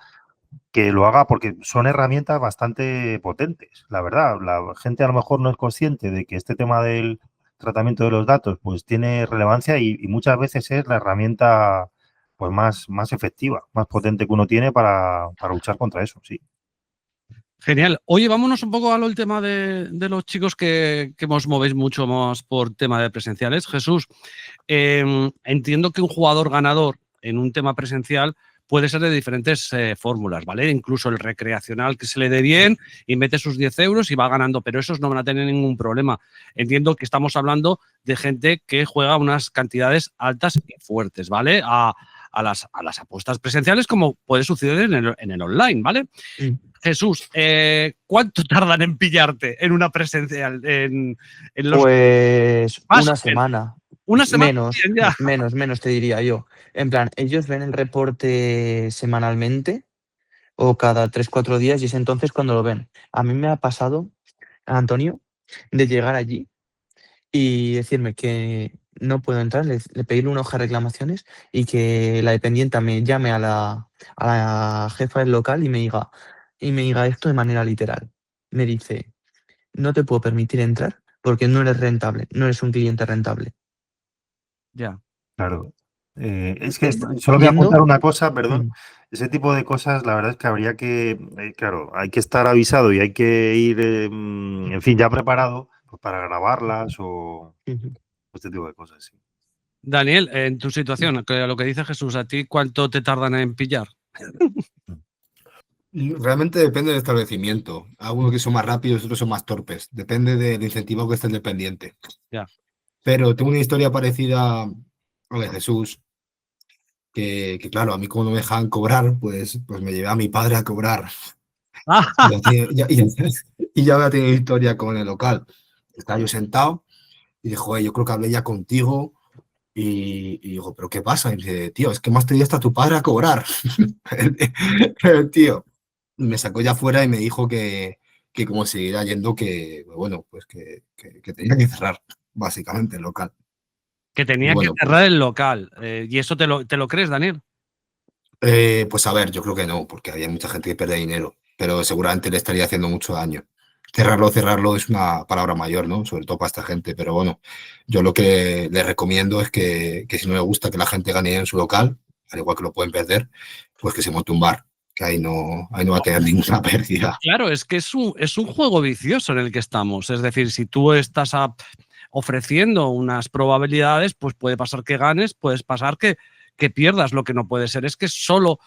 lo haga porque son herramientas bastante potentes, la verdad. La gente a lo mejor no es consciente de que este tema del tratamiento de los datos pues tiene relevancia y muchas veces es la herramienta pues más efectiva, más potente que uno tiene para luchar contra eso, sí. Genial. Oye, vámonos un poco al tema de los chicos que os movéis mucho más por tema de presenciales. Jesús, entiendo que un jugador ganador en un tema presencial puede ser de diferentes fórmulas, ¿vale? Incluso el recreacional que se le dé bien y mete sus 10 euros y va ganando, pero esos no van a tener ningún problema. Entiendo que estamos hablando de gente que juega unas cantidades altas y fuertes, ¿vale? A las apuestas presenciales, como puede suceder en el online, ¿vale? Jesús, ¿cuánto tardan en pillarte en una presencial? En los Pues más una o menos. semana. Una semana Menos, bien ya. menos te diría yo. En plan, ellos ven el reporte semanalmente o cada 3, 4 días y es entonces cuando lo ven. A mí me ha pasado, Antonio, de llegar allí y decirme que no puedo entrar, le pedirle una hoja de reclamaciones y que la dependienta me llame a la jefa del local y me diga esto de manera literal. Me dice, no te puedo permitir entrar porque no eres rentable, no eres un cliente rentable. Ya. Claro. Es que solo voy a Yendo, apuntar una cosa, perdón. mm, Ese tipo de cosas, la verdad es que habría que, claro, hay que estar avisado y hay que ir, en fin, ya preparado pues, para grabarlas o ujú. este tipo de cosas, sí. Daniel, en tu situación, lo que dice Jesús, ¿a ti cuánto te tardan en pillar? Realmente depende del establecimiento. Algunos que son más rápidos, otros son más torpes. Depende del incentivo que esté el dependiente. Ya. Pero tengo una historia parecida a la de Jesús, que claro, a mí como no me dejaban cobrar, pues me llevé a mi padre a cobrar. Y ya había tenido historia con el local. Estaba yo sentado y dijo, yo creo que hablé ya contigo. Y digo, ¿pero qué pasa? Y dice, tío, es que me has tenido hasta tu padre a cobrar. El tío me sacó ya fuera y me dijo que como seguirá yendo, que bueno, pues que tenía que cerrar, básicamente, el local. Que Y tenía que bueno, cerrar el local. ¿Y eso te lo crees, Daniel? pues a ver, yo creo que no, porque había mucha gente que pierde dinero, pero seguramente le estaría haciendo mucho daño. Cerrarlo es una palabra mayor, ¿no? Sobre todo para esta gente, pero bueno, yo lo que le recomiendo es que si no le gusta que la gente gane en su local, al igual que lo pueden perder, pues que se monte un bar, que ahí no va a tener ninguna pérdida. Claro, es que es un juego vicioso en el que estamos. Es decir, si tú estás ofreciendo unas probabilidades, pues puede pasar que ganes, puede pasar que pierdas. Lo que no puede ser es que solo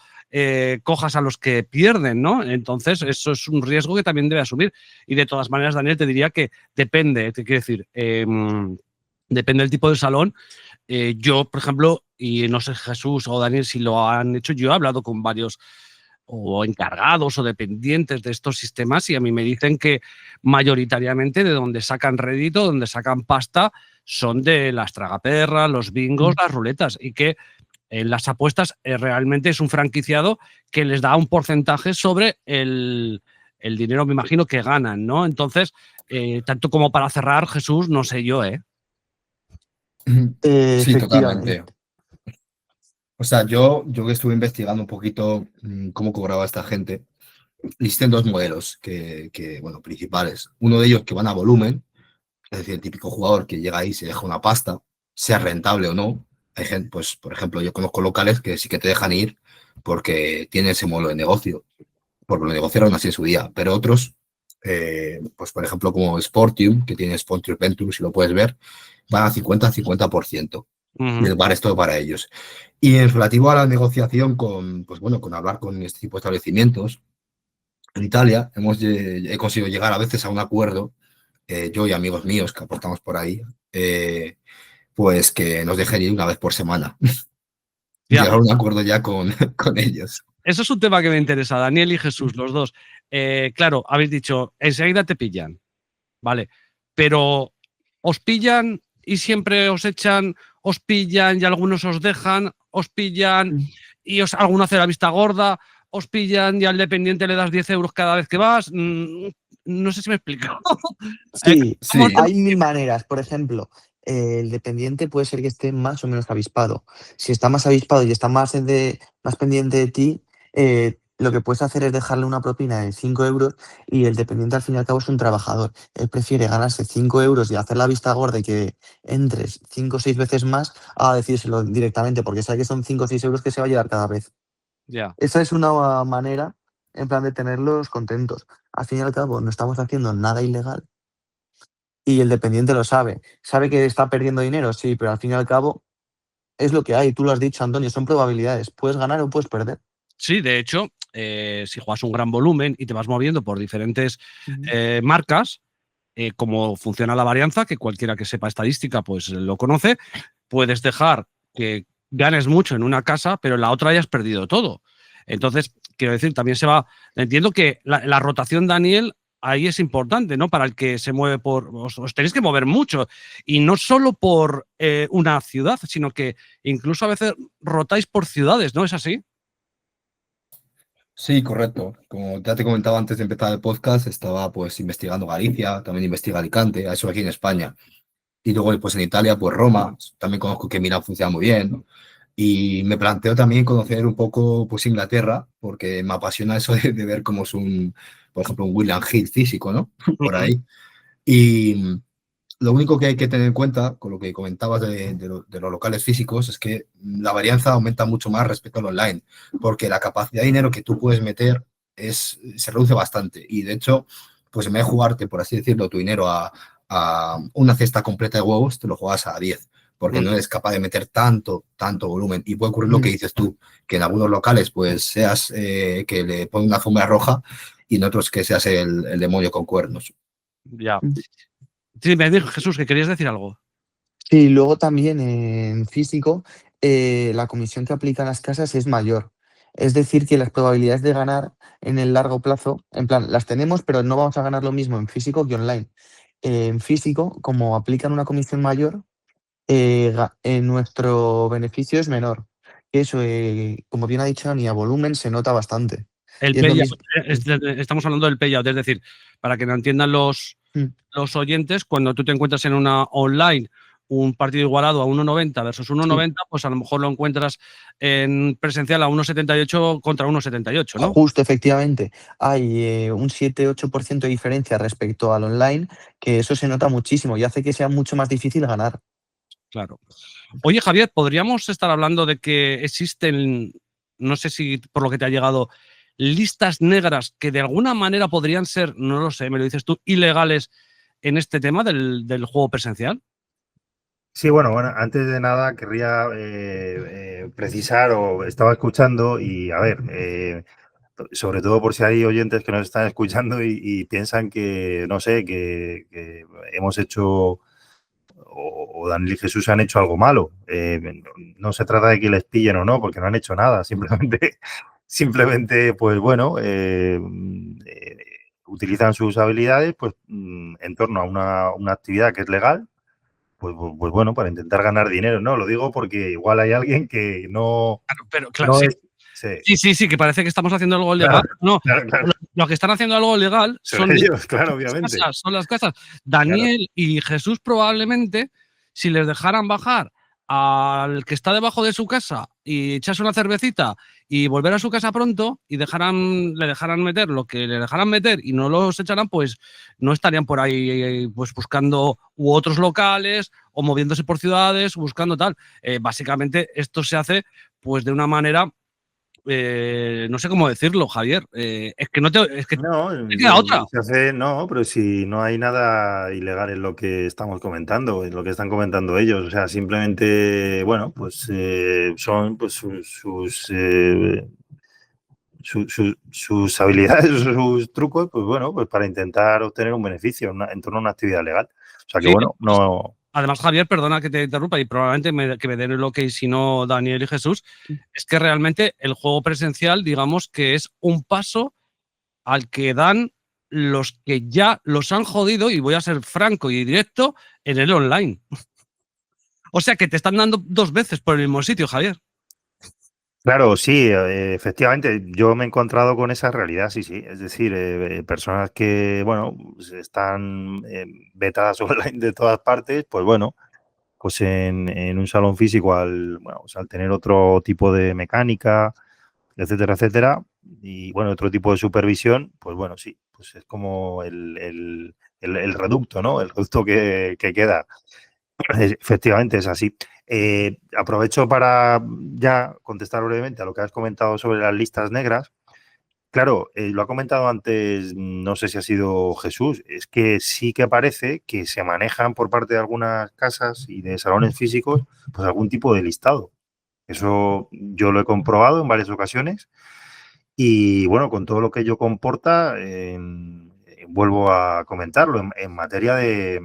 cojas a los que pierden, ¿no? Entonces, eso es un riesgo que también debe asumir. Y de todas maneras, Daniel, te diría que depende, te quiero decir, depende del tipo de salón. Yo, por ejemplo, y no sé Jesús o Daniel si lo han hecho, yo he hablado con varios o encargados o dependientes de estos sistemas y a mí me dicen que mayoritariamente de donde sacan rédito, donde sacan pasta, son de las tragaperras, los bingos, las ruletas y que en las apuestas realmente es un franquiciado que les da un porcentaje sobre el dinero, me imagino, que ganan, ¿no? Entonces, tanto como para cerrar, Jesús, no sé yo, ¿eh? Sí, totalmente. Efectivamente. O sea, yo que estuve investigando un poquito cómo cobraba esta gente, existen dos modelos bueno, principales. Uno de ellos que van a volumen, es decir, el típico jugador que llega ahí y se deja una pasta, sea rentable o no. Hay gente, pues, por ejemplo, yo conozco locales que sí que te dejan ir porque tienen ese modelo de negocio, porque lo negociaron así en su día, pero otros, pues, por ejemplo, como Sportium, que tiene Sportium Venture, si lo puedes ver, van a 50%. Y el bar es todo para ellos. Y en relativo a la negociación pues bueno, con hablar con este tipo de establecimientos, en Italia he conseguido llegar a veces a un acuerdo, yo y amigos míos que aportamos por ahí, pues que nos dejen ir una vez por semana. Ya. Llegar a un acuerdo ya con ellos. Eso es un tema que me interesa, Daniel y Jesús, los dos. Claro, habéis dicho, enseguida te pillan, ¿vale? Pero os pillan y siempre os echan, os pillan y algunos os dejan, os pillan y alguno hace la vista gorda, os pillan y al dependiente le das 10 euros cada vez que vas. No sé si me explico. Sí, Sí, hay mil maneras. Por ejemplo, el dependiente puede ser que esté más o menos avispado. Si está más avispado y está más pendiente de ti, lo que puedes hacer es dejarle una propina de 5 euros y el dependiente al fin y al cabo es un trabajador. Él prefiere ganarse 5 euros y hacer la vista gorda y que entres 5 o 6 veces más a decírselo directamente, porque sabe que son 5 o 6 euros que se va a llevar cada vez. Ya. Esa es una manera, en plan, de tenerlos contentos. Al fin y al cabo, no estamos haciendo nada ilegal y el dependiente lo sabe. Sabe que está perdiendo dinero, sí, pero al fin y al cabo es lo que hay. Tú lo has dicho, Antonio, son probabilidades. Puedes ganar o puedes perder. Sí, de hecho, si juegas un gran volumen y te vas moviendo por diferentes marcas, como funciona la varianza, que cualquiera que sepa estadística pues lo conoce, puedes dejar que ganes mucho en una casa, pero en la otra hayas perdido todo. Entonces, quiero decir, también se va. Entiendo que la rotación, Daniel, ahí es importante, ¿no? Para el que se mueve por. Os tenéis que mover mucho. Y no solo por una ciudad, sino que incluso a veces rotáis por ciudades, ¿no es así? Sí, correcto. Como ya te comentaba antes de empezar el podcast, estaba pues investigando Galicia, también investiga Alicante, eso aquí en España. Y luego pues en Italia, pues Roma, también conozco que Milán funciona muy bien. Y me planteo también conocer un poco pues Inglaterra, porque me apasiona eso de ver cómo es por ejemplo, un William Hill físico, ¿no? Por ahí. Y lo único que hay que tener en cuenta, con lo que comentabas de los locales físicos, es que la varianza aumenta mucho más respecto al online, porque la capacidad de dinero que tú puedes meter se reduce bastante. Y de hecho, pues en vez de jugarte, por así decirlo, tu dinero a una cesta completa de huevos, te lo juegas a 10, porque no eres capaz de meter tanto volumen. Y puede ocurrir lo que dices tú, que en algunos locales pues seas que le ponen una alfombra roja y en otros que seas el demonio con cuernos. Ya. Sí, me dijo Jesús que querías decir algo. Sí, luego también en físico, la comisión que aplican las casas es mayor. Es decir, que las probabilidades de ganar en el largo plazo, en plan, las tenemos, pero no vamos a ganar lo mismo en físico que online. En físico, como aplican una comisión mayor, nuestro beneficio es menor. Eso, como bien ha dicho Ani, a volumen se nota bastante. El Y es lo payout, mismo. estamos hablando del payout, es decir, para que no entiendan los oyentes, cuando tú te encuentras en una online un partido igualado a 1,90 versus 1,90, pues a lo mejor lo encuentras en presencial a 1,78 contra 1,78, ¿no? Justo, efectivamente. Hay un 7-8% de diferencia respecto al online, que eso se nota muchísimo y hace que sea mucho más difícil ganar. Claro. Oye, Javier, ¿podríamos estar hablando de que existen, no sé si por lo que te ha llegado, listas negras que de alguna manera podrían ser, no lo sé, me lo dices tú, ilegales en este tema del juego presencial? Sí, bueno, antes de nada querría precisar o estaba escuchando y a ver, sobre todo por si hay oyentes que nos están escuchando y piensan que, no sé, que hemos hecho o Daniel y Jesús han hecho algo malo. No se trata de que les pillen o no, porque no han hecho nada, simplemente pues bueno, utilizan sus habilidades pues en torno a una actividad que es legal. Pues bueno, para intentar ganar dinero, ¿no? Lo digo porque igual hay alguien que no, Pero claro, no sí. es. Sí, que parece que estamos haciendo algo legal. Claro, No, claro. lo que están haciendo algo legal Son son ellos, claro, obviamente. son las casas. Daniel y Jesús probablemente, si les dejaran bajar al que está debajo de su casa y echarse una cervecita y volver a su casa pronto y le dejaran meter lo que le dejaran meter y no los echaran, pues no estarían por ahí pues buscando otros locales o moviéndose por ciudades, buscando tal. Básicamente esto se hace pues de una manera, no sé cómo decirlo, Javier. Es que no te queda otra. No, pero si no hay nada ilegal en lo que estamos comentando, en lo que están comentando ellos, o sea, simplemente, bueno, pues son pues, sus habilidades, sus trucos, pues bueno, pues para intentar obtener un beneficio en torno a una actividad legal. O sea que Sí, bueno, pues, no. además, Javier, perdona que te interrumpa y probablemente que me den el ok, si no Daniel y Jesús, es que realmente el juego presencial, digamos que es un paso al que dan los que ya los han jodido, y voy a ser franco y directo, en el online. O sea que te están dando dos veces por el mismo sitio, Javier. Claro, sí, efectivamente, yo me he encontrado con esa realidad, sí, sí. Es decir, personas que, bueno, pues están vetadas online de todas partes, pues bueno, pues en un salón físico bueno, pues al tener otro tipo de mecánica, etcétera, etcétera, y bueno, otro tipo de supervisión, pues bueno, sí, pues es como el reducto, ¿no? El reducto que queda. Efectivamente, es así. Aprovecho para ya contestar brevemente a lo que has comentado sobre las listas negras. Claro, lo ha comentado antes, no sé si ha sido Jesús, es que sí que parece que se manejan por parte de algunas casas y de salones físicos, pues algún tipo de listado. Eso yo lo he comprobado en varias ocasiones Y bueno, con todo lo que ello comporta, vuelvo a comentarlo, en materia de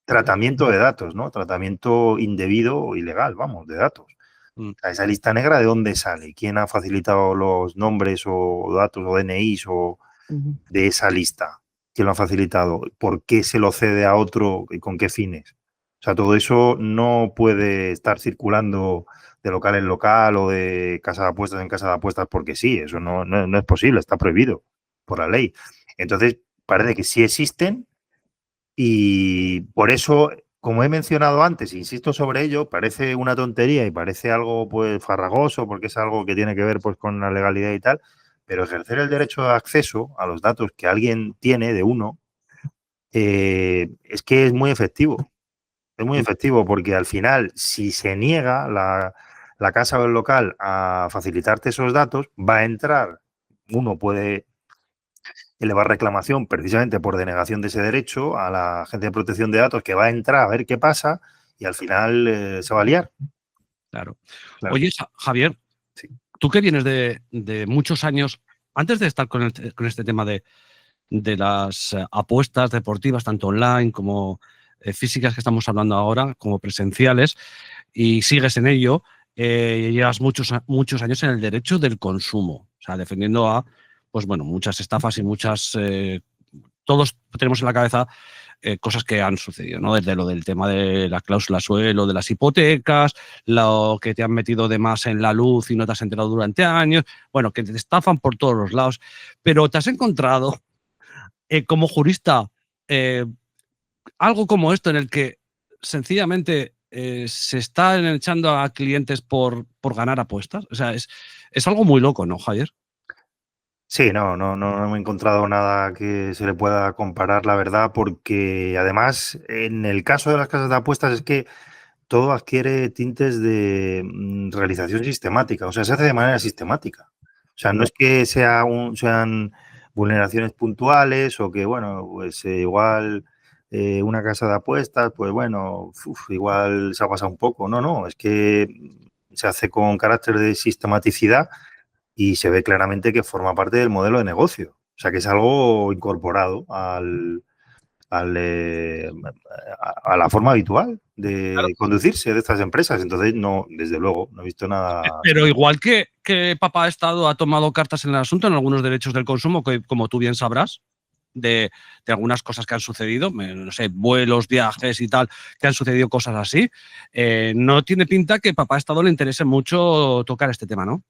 tratamiento de datos, ¿no? Tratamiento indebido o ilegal, vamos, de datos. Mm. A esa lista negra, ¿de dónde sale? ¿Quién ha facilitado los nombres o datos o DNIs o de esa lista? ¿Quién lo ha facilitado? ¿Por qué se lo cede a otro y con qué fines? O sea, todo eso no puede estar circulando de local en local o de casa de apuestas en casa de apuestas porque sí, eso no es posible, está prohibido por la ley. Entonces, parece que sí existen y por eso, como he mencionado antes, insisto sobre ello, parece una tontería y parece algo pues farragoso porque es algo que tiene que ver pues con la legalidad y tal, pero ejercer el derecho de acceso a los datos que alguien tiene de uno es que es muy efectivo. Es muy efectivo porque al final, si se niega la casa o el local a facilitarte esos datos, va a entrar, uno puede elevar reclamación precisamente por denegación de ese derecho a la Agencia de Protección de Datos que va a entrar a ver qué pasa y al final se va a liar. Claro. Claro. Oye, Javier, Sí. tú que vienes de muchos años, antes de estar con este tema de las apuestas deportivas, tanto online como físicas que estamos hablando ahora, como presenciales, y sigues en ello, llevas muchos años en el derecho del consumo, o sea, defendiendo a, pues bueno, muchas estafas y muchas... todos tenemos en la cabeza cosas que han sucedido, ¿no? Desde lo del tema de la cláusula suelo, de las hipotecas, lo que te han metido de más en la luz y no te has enterado durante años, bueno, que te estafan por todos los lados, pero te has encontrado como jurista algo como esto en el que sencillamente se están echando a clientes por ganar apuestas. O sea, es algo muy loco, ¿no, Javier? Sí, no me he encontrado nada que se le pueda comparar, la verdad, porque además, en el caso de las casas de apuestas es que todo adquiere tintes de realización sistemática, o sea, se hace de manera sistemática. O sea, no es que sean vulneraciones puntuales o que, bueno, pues igual una casa de apuestas, pues bueno, igual se ha pasado un poco. No, es que se hace con carácter de sistematicidad y se ve claramente que forma parte del modelo de negocio. O sea, que es algo incorporado a la forma habitual Claro. de conducirse de estas empresas. Entonces, no, desde luego, no he visto nada. Pero igual que Papá Estado ha tomado cartas en el asunto en algunos derechos del consumo, que como tú bien sabrás, de algunas cosas que han sucedido, no sé, vuelos, viajes y tal, que han sucedido cosas así, no tiene pinta que Papá Estado le interese mucho tocar este tema, ¿no?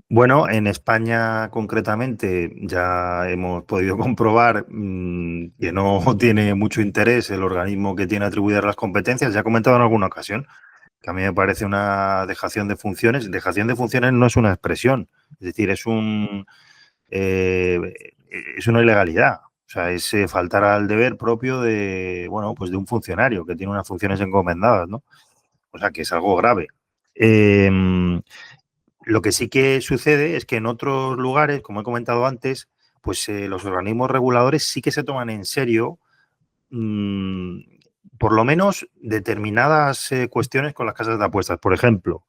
Bueno, en España concretamente ya hemos podido comprobar que no tiene mucho interés el organismo que tiene atribuidas las competencias. Ya he comentado en alguna ocasión que a mí me parece una dejación de funciones. Dejación de funciones no es una expresión, es decir, es una ilegalidad. O sea, es faltar al deber propio de, bueno, pues de un funcionario que tiene unas funciones encomendadas, ¿no? O sea, que es algo grave. Lo que sí que sucede es que en otros lugares, como he comentado antes, pues los organismos reguladores sí que se toman en serio mmm, por lo menos determinadas cuestiones con las casas de apuestas. Por ejemplo,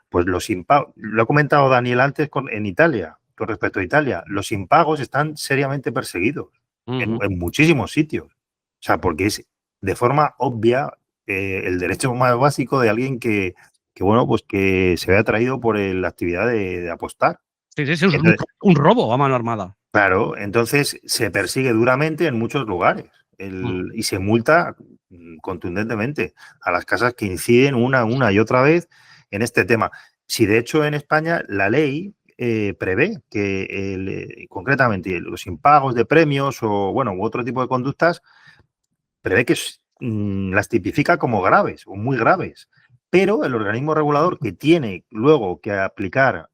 pues los impagos, lo ha comentado Daniel antes en Italia, con respecto a Italia, los impagos están seriamente perseguidos en muchísimos sitios. O sea, porque es de forma obvia el derecho más básico de alguien que, bueno, pues que se ve atraído por la actividad de apostar. Sí, es Entonces, un robo a mano armada. claro, entonces se persigue duramente en muchos lugares y se multa contundentemente a las casas que inciden una y otra vez en este tema. Si de hecho en España la ley prevé que concretamente los impagos de premios o bueno u otro tipo de conductas prevé que las tipifica como graves o muy graves, pero el organismo regulador que tiene luego que aplicar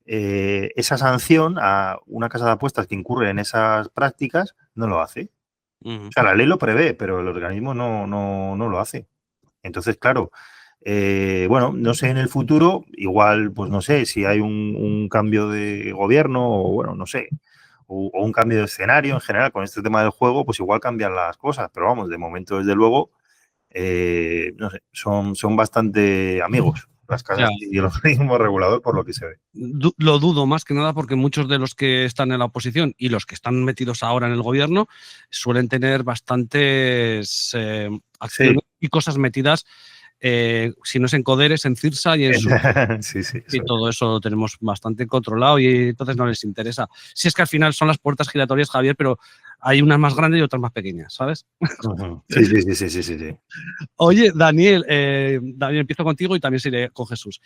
esa sanción a una casa de apuestas que incurre en esas prácticas no lo hace. O sea, la ley lo prevé, pero el organismo no lo hace. Entonces, claro, bueno, no sé en el futuro, igual, pues no sé, si hay un cambio de gobierno o, bueno, no sé, o un cambio de escenario en general con este tema del juego, pues igual cambian las cosas, pero vamos, de momento, desde luego, no sé, son bastante amigos las casas y el organismo regulador, por lo que se ve. Lo dudo más que nada porque muchos de los que están en la oposición y los que están metidos ahora en el gobierno suelen tener bastantes acciones y cosas metidas, si no es en Coderes, en Cirsa y en su... y todo eso lo tenemos bastante controlado y entonces no les interesa. Si es que al final son las puertas giratorias, Javier, pero hay unas más grandes y otras más pequeñas, ¿sabes? Sí. Oye, Daniel, empiezo contigo y también seguiré con Jesús.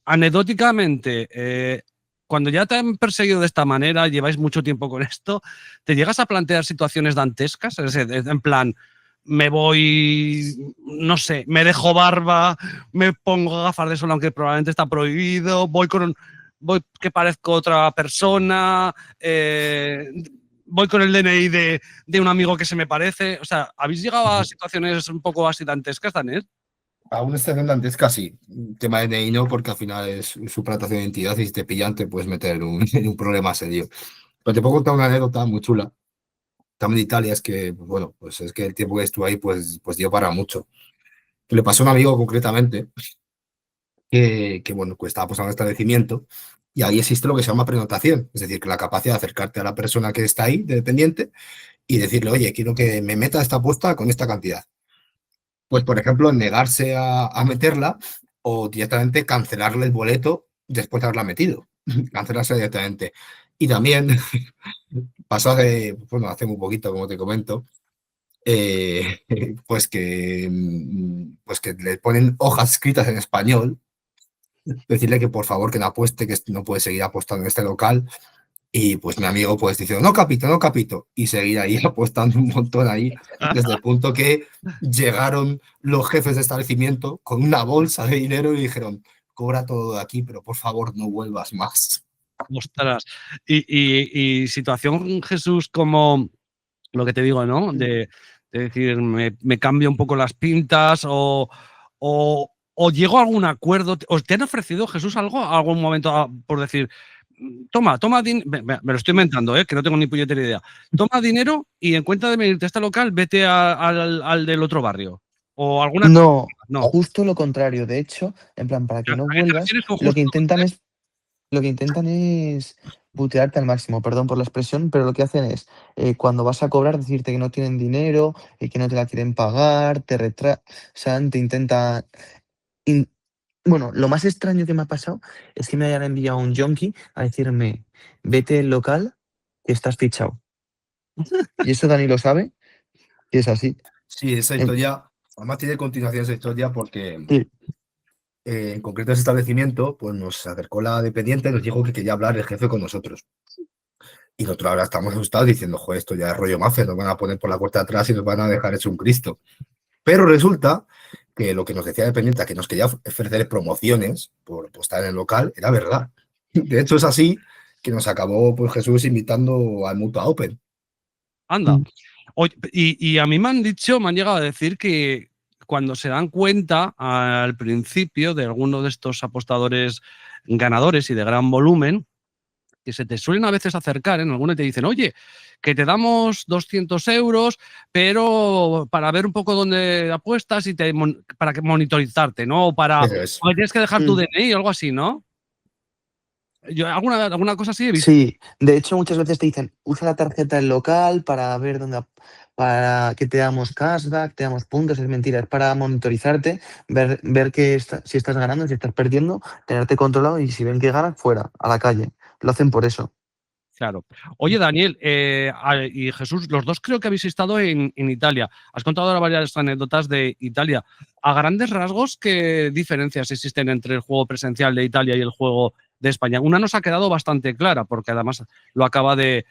Anecdóticamente, cuando ya te han perseguido de esta manera, lleváis mucho tiempo con esto, ¿te llegas a plantear situaciones dantescas? Es decir, en plan, me voy, no sé, me dejo barba, me pongo gafas de sol, aunque probablemente está prohibido, voy que parezco otra persona, voy con el DNI de un amigo que se me parece. O sea, ¿habéis llegado a situaciones un poco así dantescas, Daniel? A una estación dantesca sí. Tema de DNI no, porque al final es suplantación de identidad y si te pillan te puedes meter en un problema serio. Pero te puedo contar una anécdota muy chula. También de Italia, es que, bueno, pues es que el tiempo que estuve ahí pues dio para mucho. Le pasó a un amigo concretamente que bueno, pues estaba posando en un establecimiento y ahí existe lo que se llama prenotación, es decir, que la capacidad de acercarte a la persona que está ahí, de dependiente, y decirle, oye, quiero que me meta esta apuesta con esta cantidad. Pues, por ejemplo, negarse a meterla o directamente cancelarle el boleto después de haberla metido. Cancelarse directamente. Y también pasó hace muy poquito, como te comento, pues que le ponen hojas escritas en español, decirle que por favor que no apueste, que no puede seguir apostando en este local. Y pues mi amigo pues diciendo, no capito, y seguir ahí apostando un montón ahí, desde el punto que llegaron los jefes de establecimiento con una bolsa de dinero y dijeron, cobra todo de aquí, pero por favor no vuelvas más. Ostras. Y situación, Jesús, como lo que te digo, ¿no? De decir, me cambio un poco las pintas o llego a algún acuerdo. ¿Os te han ofrecido, Jesús, algún momento por decir, toma me lo estoy inventando, que no tengo ni puñetera idea. Toma dinero y en cuenta de venirte a este local, vete al del otro barrio? ¿O alguna No, no, justo lo contrario. De hecho, en plan, para que no vuelvas, lo que intentan es putearte al máximo, perdón por la expresión, pero lo que hacen es, cuando vas a cobrar, decirte que no tienen dinero, que no te la quieren pagar, te retrasan, te intentan... Bueno, lo más extraño que me ha pasado es que me hayan enviado un yonki a decirme, vete del local, que estás fichado. Y eso Dani lo sabe, y es así. Sí, esa historia, además tiene continuación esa historia porque Sí. en concreto ese establecimiento pues nos acercó la dependiente y nos dijo que quería hablar el jefe con nosotros. Y nosotros ahora estamos asustados diciendo, joder, esto ya es rollo mafia, nos van a poner por la puerta de atrás y nos van a dejar hecho un Cristo. Pero resulta que lo que nos decía dependiente, que nos quería ofrecer promociones por estar en el local, era verdad. De hecho, es así que nos acabó pues, Jesús invitando al Mutua Open. Anda. Oye, y a mí me han llegado a decir que cuando se dan cuenta al principio de alguno de estos apostadores ganadores y de gran volumen, que se te suelen a veces acercar, en algunos te dicen, oye, que te damos 200 euros, pero para ver un poco dónde apuestas y para monitorizarte, ¿no? Porque tienes que dejar tu DNI o algo así, ¿no? Yo alguna cosa así he visto. Sí, de hecho muchas veces te dicen, usa la tarjeta del local para ver para que te damos cashback, te damos puntos. Es mentira, es para monitorizarte, ver si estás ganando, si estás perdiendo, tenerte controlado y si ven que ganas, fuera, a la calle. Lo hacen por eso. Claro. Oye, Daniel y Jesús, los dos creo que habéis estado en Italia. Has contado ahora varias anécdotas de Italia. A grandes rasgos, ¿qué diferencias existen entre el juego presencial de Italia y el juego de España? Una nos ha quedado bastante clara, porque además lo acaba de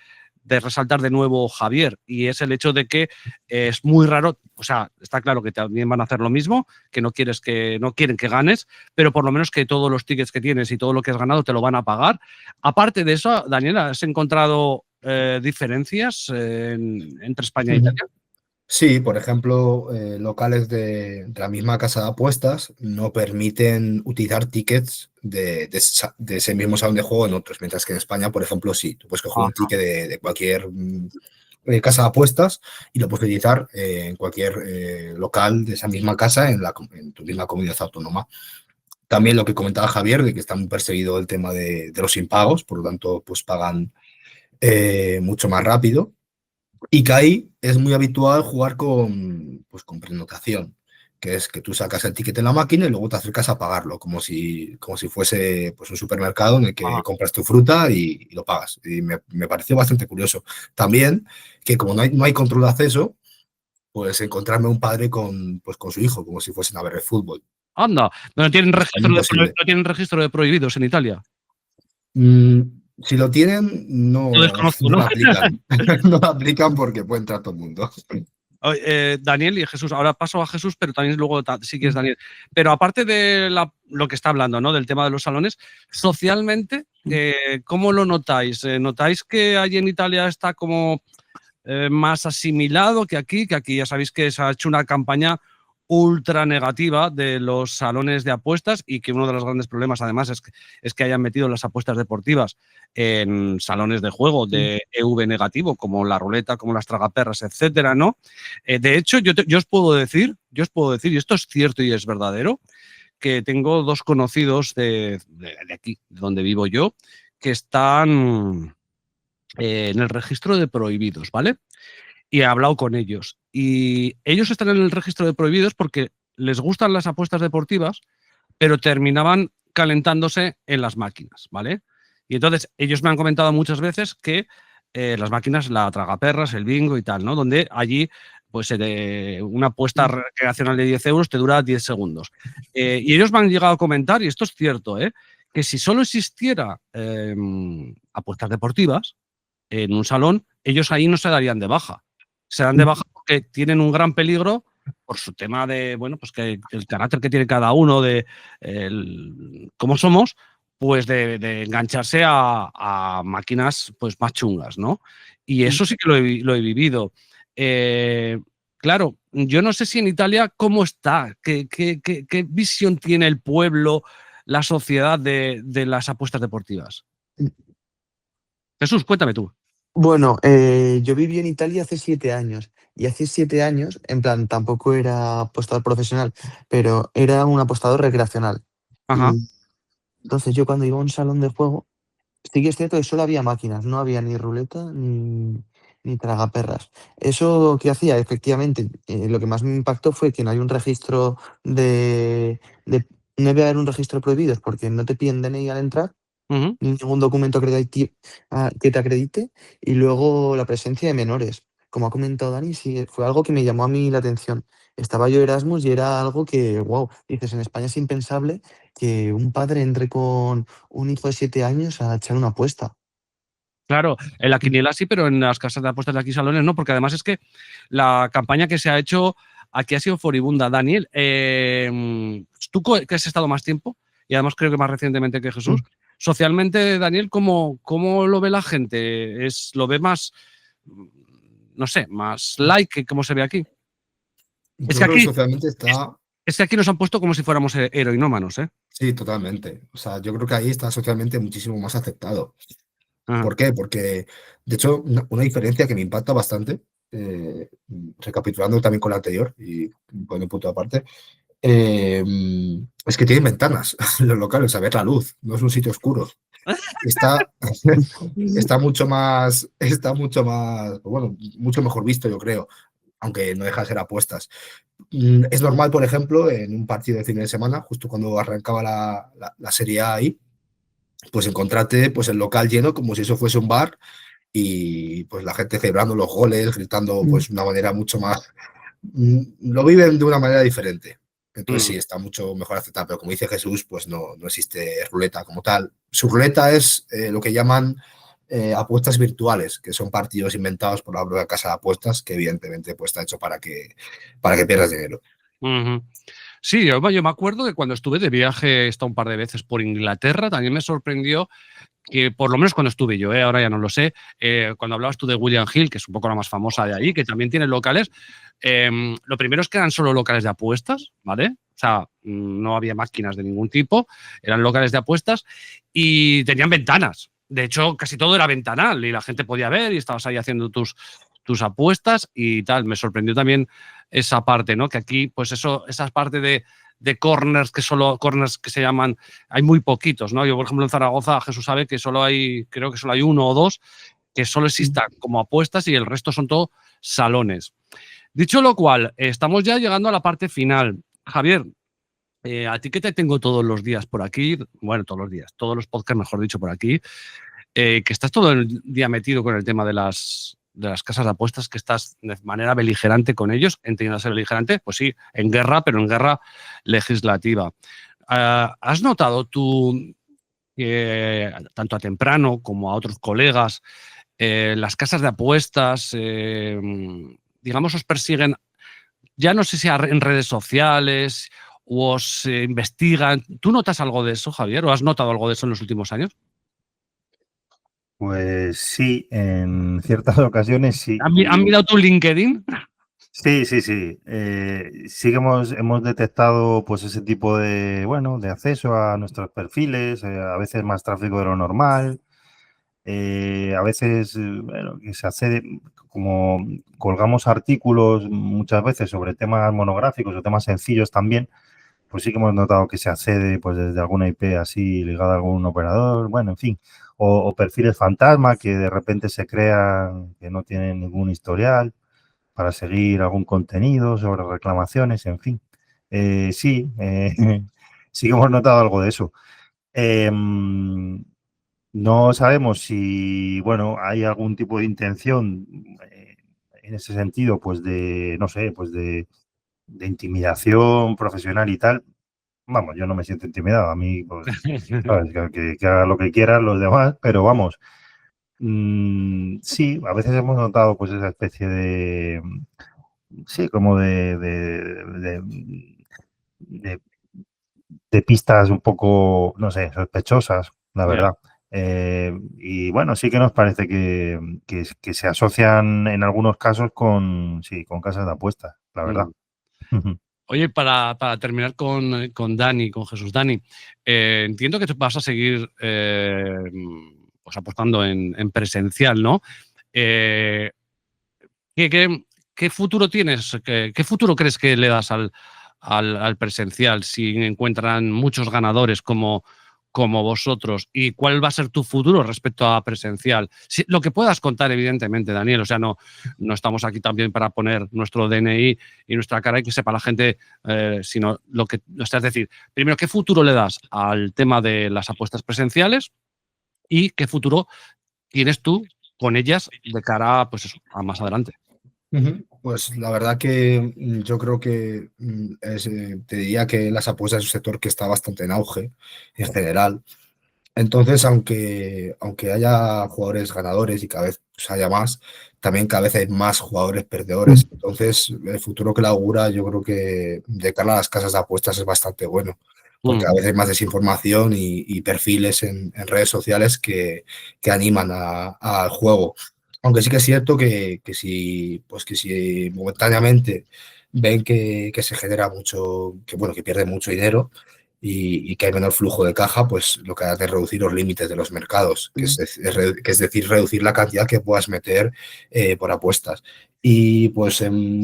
resaltar de nuevo Javier, y es el hecho de que es muy raro, o sea, está claro que también van a hacer lo mismo, que no quieren que ganes, pero por lo menos que todos los tickets que tienes y todo lo que has ganado te lo van a pagar. Aparte de eso, Daniela, ¿has encontrado diferencias entre España e Italia? Sí, por ejemplo, locales de la misma casa de apuestas no permiten utilizar tickets de ese mismo salón de juego en otros, mientras que en España, por ejemplo, sí. Tú puedes coger un ticket de cualquier casa de apuestas y lo puedes utilizar en cualquier local de esa misma casa en tu misma comunidad autónoma. También lo que comentaba Javier, de que está muy perseguido el tema de los impagos, por lo tanto, pues pagan mucho más rápido. Y que ahí es muy habitual jugar pues, con prenotación, que es que tú sacas el ticket en la máquina y luego te acercas a pagarlo, como si fuese pues, un supermercado en el que compras tu fruta y lo pagas. Y me pareció bastante curioso. También que como no hay control de acceso, pues encontrarme un padre con su hijo, como si fuesen a ver el fútbol. Anda, no tienen registro de prohibidos en Italia. Si lo tienen, no lo aplican. No lo aplican porque puede entrar todo el mundo. Daniel y Jesús, ahora paso a Jesús, pero también luego sí que es Daniel. Pero aparte de lo que está hablando, ¿no? Del tema de los salones, socialmente, ¿cómo lo notáis? ¿Notáis que allí en Italia está como más asimilado que aquí ya sabéis que se ha hecho una campaña ultra negativa de los salones de apuestas y que uno de los grandes problemas además es que hayan metido las apuestas deportivas en salones de juego de EV negativo como la ruleta, como las tragaperras, etcétera, ¿no? De hecho, yo os puedo decir, y esto es cierto y es verdadero, que tengo 2 conocidos de aquí, de donde vivo yo, que están en el registro de prohibidos, ¿vale? Y he hablado con ellos. Y ellos están en el registro de prohibidos porque les gustan las apuestas deportivas, pero terminaban calentándose en las máquinas, ¿vale? Y entonces ellos me han comentado muchas veces que las máquinas, la tragaperras, el bingo y tal, ¿no? Donde allí, pues una apuesta recreacional de 10 euros te dura 10 segundos. Y ellos me han llegado a comentar, y esto es cierto, que si solo existiera apuestas deportivas en un salón, ellos ahí no se darían de baja. Se dan de baja porque tienen un gran peligro por su tema de, bueno, pues que el carácter que tiene cada uno, de cómo somos, pues de engancharse a máquinas pues más chungas, ¿no? Y eso sí que lo he vivido. Claro, yo no sé si en Italia cómo está, qué visión tiene el pueblo, la sociedad de las apuestas deportivas. Jesús, cuéntame tú. Bueno, yo viví en Italia hace 7 años y hace 7 años, en plan, tampoco era apostador profesional, pero era un apostador recreacional. Ajá. Y entonces yo cuando iba a un salón de juego, sí que es cierto que solo había máquinas, no había ni ruleta ni tragaperras. Eso que hacía, efectivamente, lo que más me impactó fue que no hay un registro no debe haber un registro de prohibidos porque no te piden DNI al entrar, ningún documento que te acredite, y luego la presencia de menores. Como ha comentado Dani, sí, fue algo que me llamó a mí la atención. Estaba yo Erasmus y era algo que, wow, dices, en España es impensable que un padre entre con un hijo de 7 años a echar una apuesta. Claro, en la quiniela sí, pero en las casas de apuestas de aquí salones no, porque además es que la campaña que se ha hecho aquí ha sido furibunda. Daniel, tú que has estado más tiempo, y además creo que más recientemente que Jesús, socialmente, Daniel, ¿cómo lo ve la gente? ¿Lo ve más, no sé, más like, como se ve aquí? Yo creo que socialmente está... Es que aquí nos han puesto como si fuéramos heroinómanos, ¿eh? Sí, totalmente. O sea, yo creo que ahí está socialmente muchísimo más aceptado. Ajá. ¿Por qué? Porque, de hecho, una diferencia que me impacta bastante, recapitulando también con la anterior y poniendo un punto aparte, es que tienen ventanas los locales, a ver la luz, no es un sitio oscuro. Está mucho más, bueno, mucho mejor visto, yo creo, aunque no deja de ser apuestas. Es normal, por ejemplo, en un partido de fin de semana, justo cuando arrancaba la Serie A ahí, pues encontrarte pues, el local lleno como si eso fuese un bar y pues la gente celebrando los goles, gritando pues de una manera mucho más... Lo viven de una manera diferente. Entonces sí, está mucho mejor aceptado, pero como dice Jesús, pues no existe ruleta como tal. Su ruleta es lo que llaman apuestas virtuales, que son partidos inventados por la propia casa de apuestas, que evidentemente pues, está hecho para que pierdas dinero. Sí, yo me acuerdo que cuando estuve de viaje, he estado un par de veces por Inglaterra, también me sorprendió que, por lo menos cuando estuve yo, ahora ya no lo sé, cuando hablabas tú de William Hill, que es un poco la más famosa de ahí, que también tiene locales, lo primero es que eran solo locales de apuestas, ¿vale? O sea, no había máquinas de ningún tipo, eran locales de apuestas y tenían ventanas. De hecho, casi todo era ventanal y la gente podía ver y estabas ahí haciendo tus tus apuestas y tal. Me sorprendió también esa parte, ¿no? Que aquí, pues eso, esa parte de corners corners que se llaman, hay muy poquitos, ¿no? Yo, por ejemplo, en Zaragoza, Jesús sabe que creo que solo hay 1 o 2 que solo existan como apuestas y el resto son todo salones. Dicho lo cual, estamos ya llegando a la parte final. Javier, a ti que te tengo todos los días por aquí, bueno, todos los días, todos los podcasts, mejor dicho, por aquí, que estás todo el día metido con el tema de las casas de apuestas, que estás de manera beligerante con ellos, entiendo ser beligerante, pues sí, en guerra, pero en guerra legislativa. ¿Has notado tú, tanto a Temprano como a otros colegas, las casas de apuestas, digamos, os persiguen, ya no sé si en redes sociales o os investigan? ¿Tú notas algo de eso, Javier, o has notado algo de eso en los últimos años? Pues sí, en ciertas ocasiones sí. ¿Han mirado tu LinkedIn? Sí, sí, sí. Sí que hemos detectado pues ese tipo de, bueno, de acceso a nuestros perfiles, a veces más tráfico de lo normal, a veces, bueno, que se accede, como colgamos artículos muchas veces sobre temas monográficos o temas sencillos también, pues sí que hemos notado que se accede pues desde alguna IP así ligada a algún operador, bueno, en fin, o perfiles fantasma que de repente se crean que no tienen ningún historial para seguir algún contenido sobre reclamaciones, en fin. Sí, sí que hemos notado algo de eso. No sabemos si, bueno, hay algún tipo de intención en ese sentido, pues de, no sé, pues de intimidación profesional y tal. Vamos, yo no me siento intimidado. A mí, pues, sabes, que haga lo que quieran los demás, pero vamos, sí, a veces hemos notado pues esa especie de, sí, como de- de pistas un poco, no sé, sospechosas, la Ya. verdad. Y bueno, sí que nos parece que se asocian en algunos casos con, sí, con casas de apuestas, la verdad. Mm. Oye, para terminar con Dani, con Jesús Dani, entiendo que tú vas a seguir pues apostando en presencial, ¿no? Eh, ¿qué futuro tienes? ¿Qué futuro crees que le das al presencial si encuentran muchos ganadores como vosotros? ¿Y cuál va a ser tu futuro respecto a presencial? Lo que puedas contar, evidentemente, Daniel. O sea, no estamos aquí también para poner nuestro DNI y nuestra cara y que sepa la gente, sino lo que... O sea, es decir, primero, ¿qué futuro le das al tema de las apuestas presenciales? ¿Y qué futuro tienes tú con ellas de cara, pues eso, a más adelante? Pues la verdad que yo creo que te diría que las apuestas es un sector que está bastante en auge en general. Entonces, aunque haya jugadores ganadores y cada vez pues, haya más, también cada vez hay más jugadores perdedores. Entonces, el futuro que le augura, yo creo que de cara a las casas de apuestas es bastante bueno, porque a veces hay más desinformación y perfiles en redes sociales que animan al juego. Aunque sí que es cierto que si momentáneamente ven que se genera mucho, que bueno, que pierde mucho dinero, y que hay menor flujo de caja, pues lo que hace es reducir los límites de los mercados, que es decir, reducir la cantidad que puedas meter por apuestas. Y pues,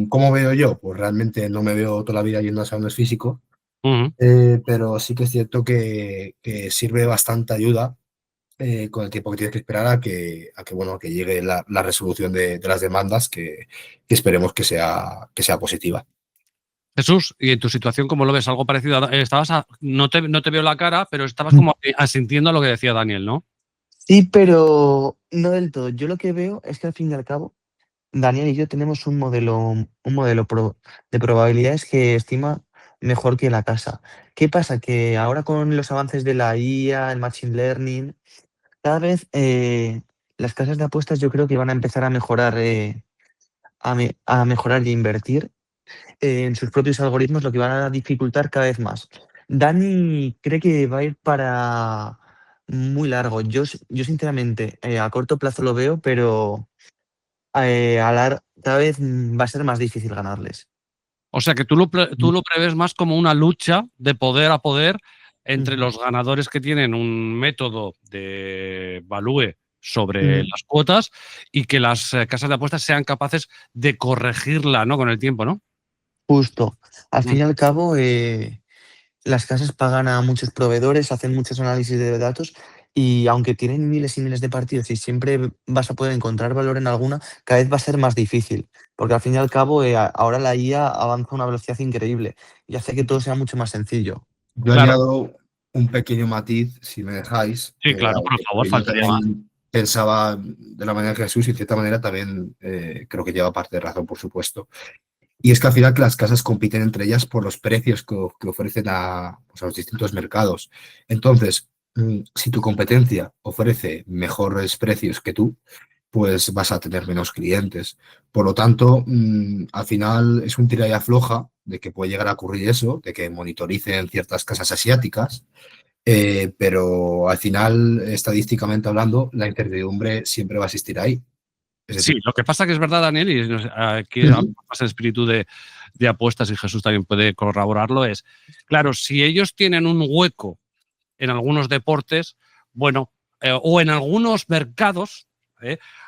¿cómo veo yo? Pues realmente no me veo toda la vida yendo a salones físicos, pero sí que es cierto que sirve bastante ayuda con el tiempo que tienes que esperar bueno, que llegue la resolución de las demandas, que esperemos que sea positiva. Jesús, ¿y en tu situación cómo lo ves? Algo parecido. No te veo la cara, pero estabas como asintiendo a lo que decía Daniel, ¿no? Sí, pero no del todo. Yo lo que veo es que al fin y al cabo, Daniel y yo tenemos un modelo de probabilidades que estima mejor que la casa. ¿Qué pasa? Que ahora con los avances de la IA, el Machine Learning, cada vez las casas de apuestas yo creo que van a empezar a mejorar, a mejorar y a invertir en sus propios algoritmos, lo que va a dificultar cada vez más. Dani cree que va a ir para muy largo. Yo sinceramente, a corto plazo lo veo, pero cada vez va a ser más difícil ganarles. O sea que tú lo prevés más como una lucha de poder a poder entre los ganadores que tienen un método de value sobre las cuotas y que las casas de apuestas sean capaces de corregirla, ¿no? Con el tiempo, ¿no? Justo. Al fin y al cabo, las casas pagan a muchos proveedores, hacen muchos análisis de datos y aunque tienen miles y miles de partidos y siempre vas a poder encontrar valor en alguna, cada vez va a ser más difícil. Porque al fin y al cabo, ahora la IA avanza a una velocidad increíble y hace que todo sea mucho más sencillo. Yo añado un pequeño matiz, si me dejáis. Sí, claro, por favor, yo faltaría más. también pensaba de la manera que Jesús y de cierta manera también creo que lleva parte de razón, por supuesto. Y es que al final que las casas compiten entre ellas por los precios que ofrecen a los distintos mercados. Entonces, si tu competencia ofrece mejores precios que tú, pues vas a tener menos clientes. Por lo tanto, al final es un tira y afloja de que puede llegar a ocurrir eso, de que monitoricen ciertas casas asiáticas, pero al final, estadísticamente hablando, la incertidumbre siempre va a existir ahí. Sí, lo que pasa que es verdad, Daniel, y aquí pasa el espíritu de apuestas y Jesús también puede corroborarlo, es, claro, si ellos tienen un hueco en algunos deportes, bueno, o en algunos mercados,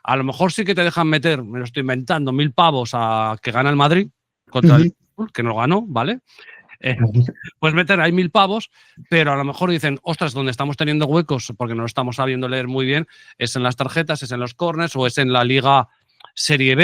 a lo mejor sí que te dejan meter, me lo estoy inventando, 1.000 pavos a que gana el Madrid contra el Liverpool, que no ganó, ¿vale? Puedes meter ahí 1.000 pavos, pero a lo mejor dicen, ostras, donde estamos teniendo huecos, porque no lo estamos sabiendo leer muy bien, es en las tarjetas, es en los corners o es en la Liga Serie B,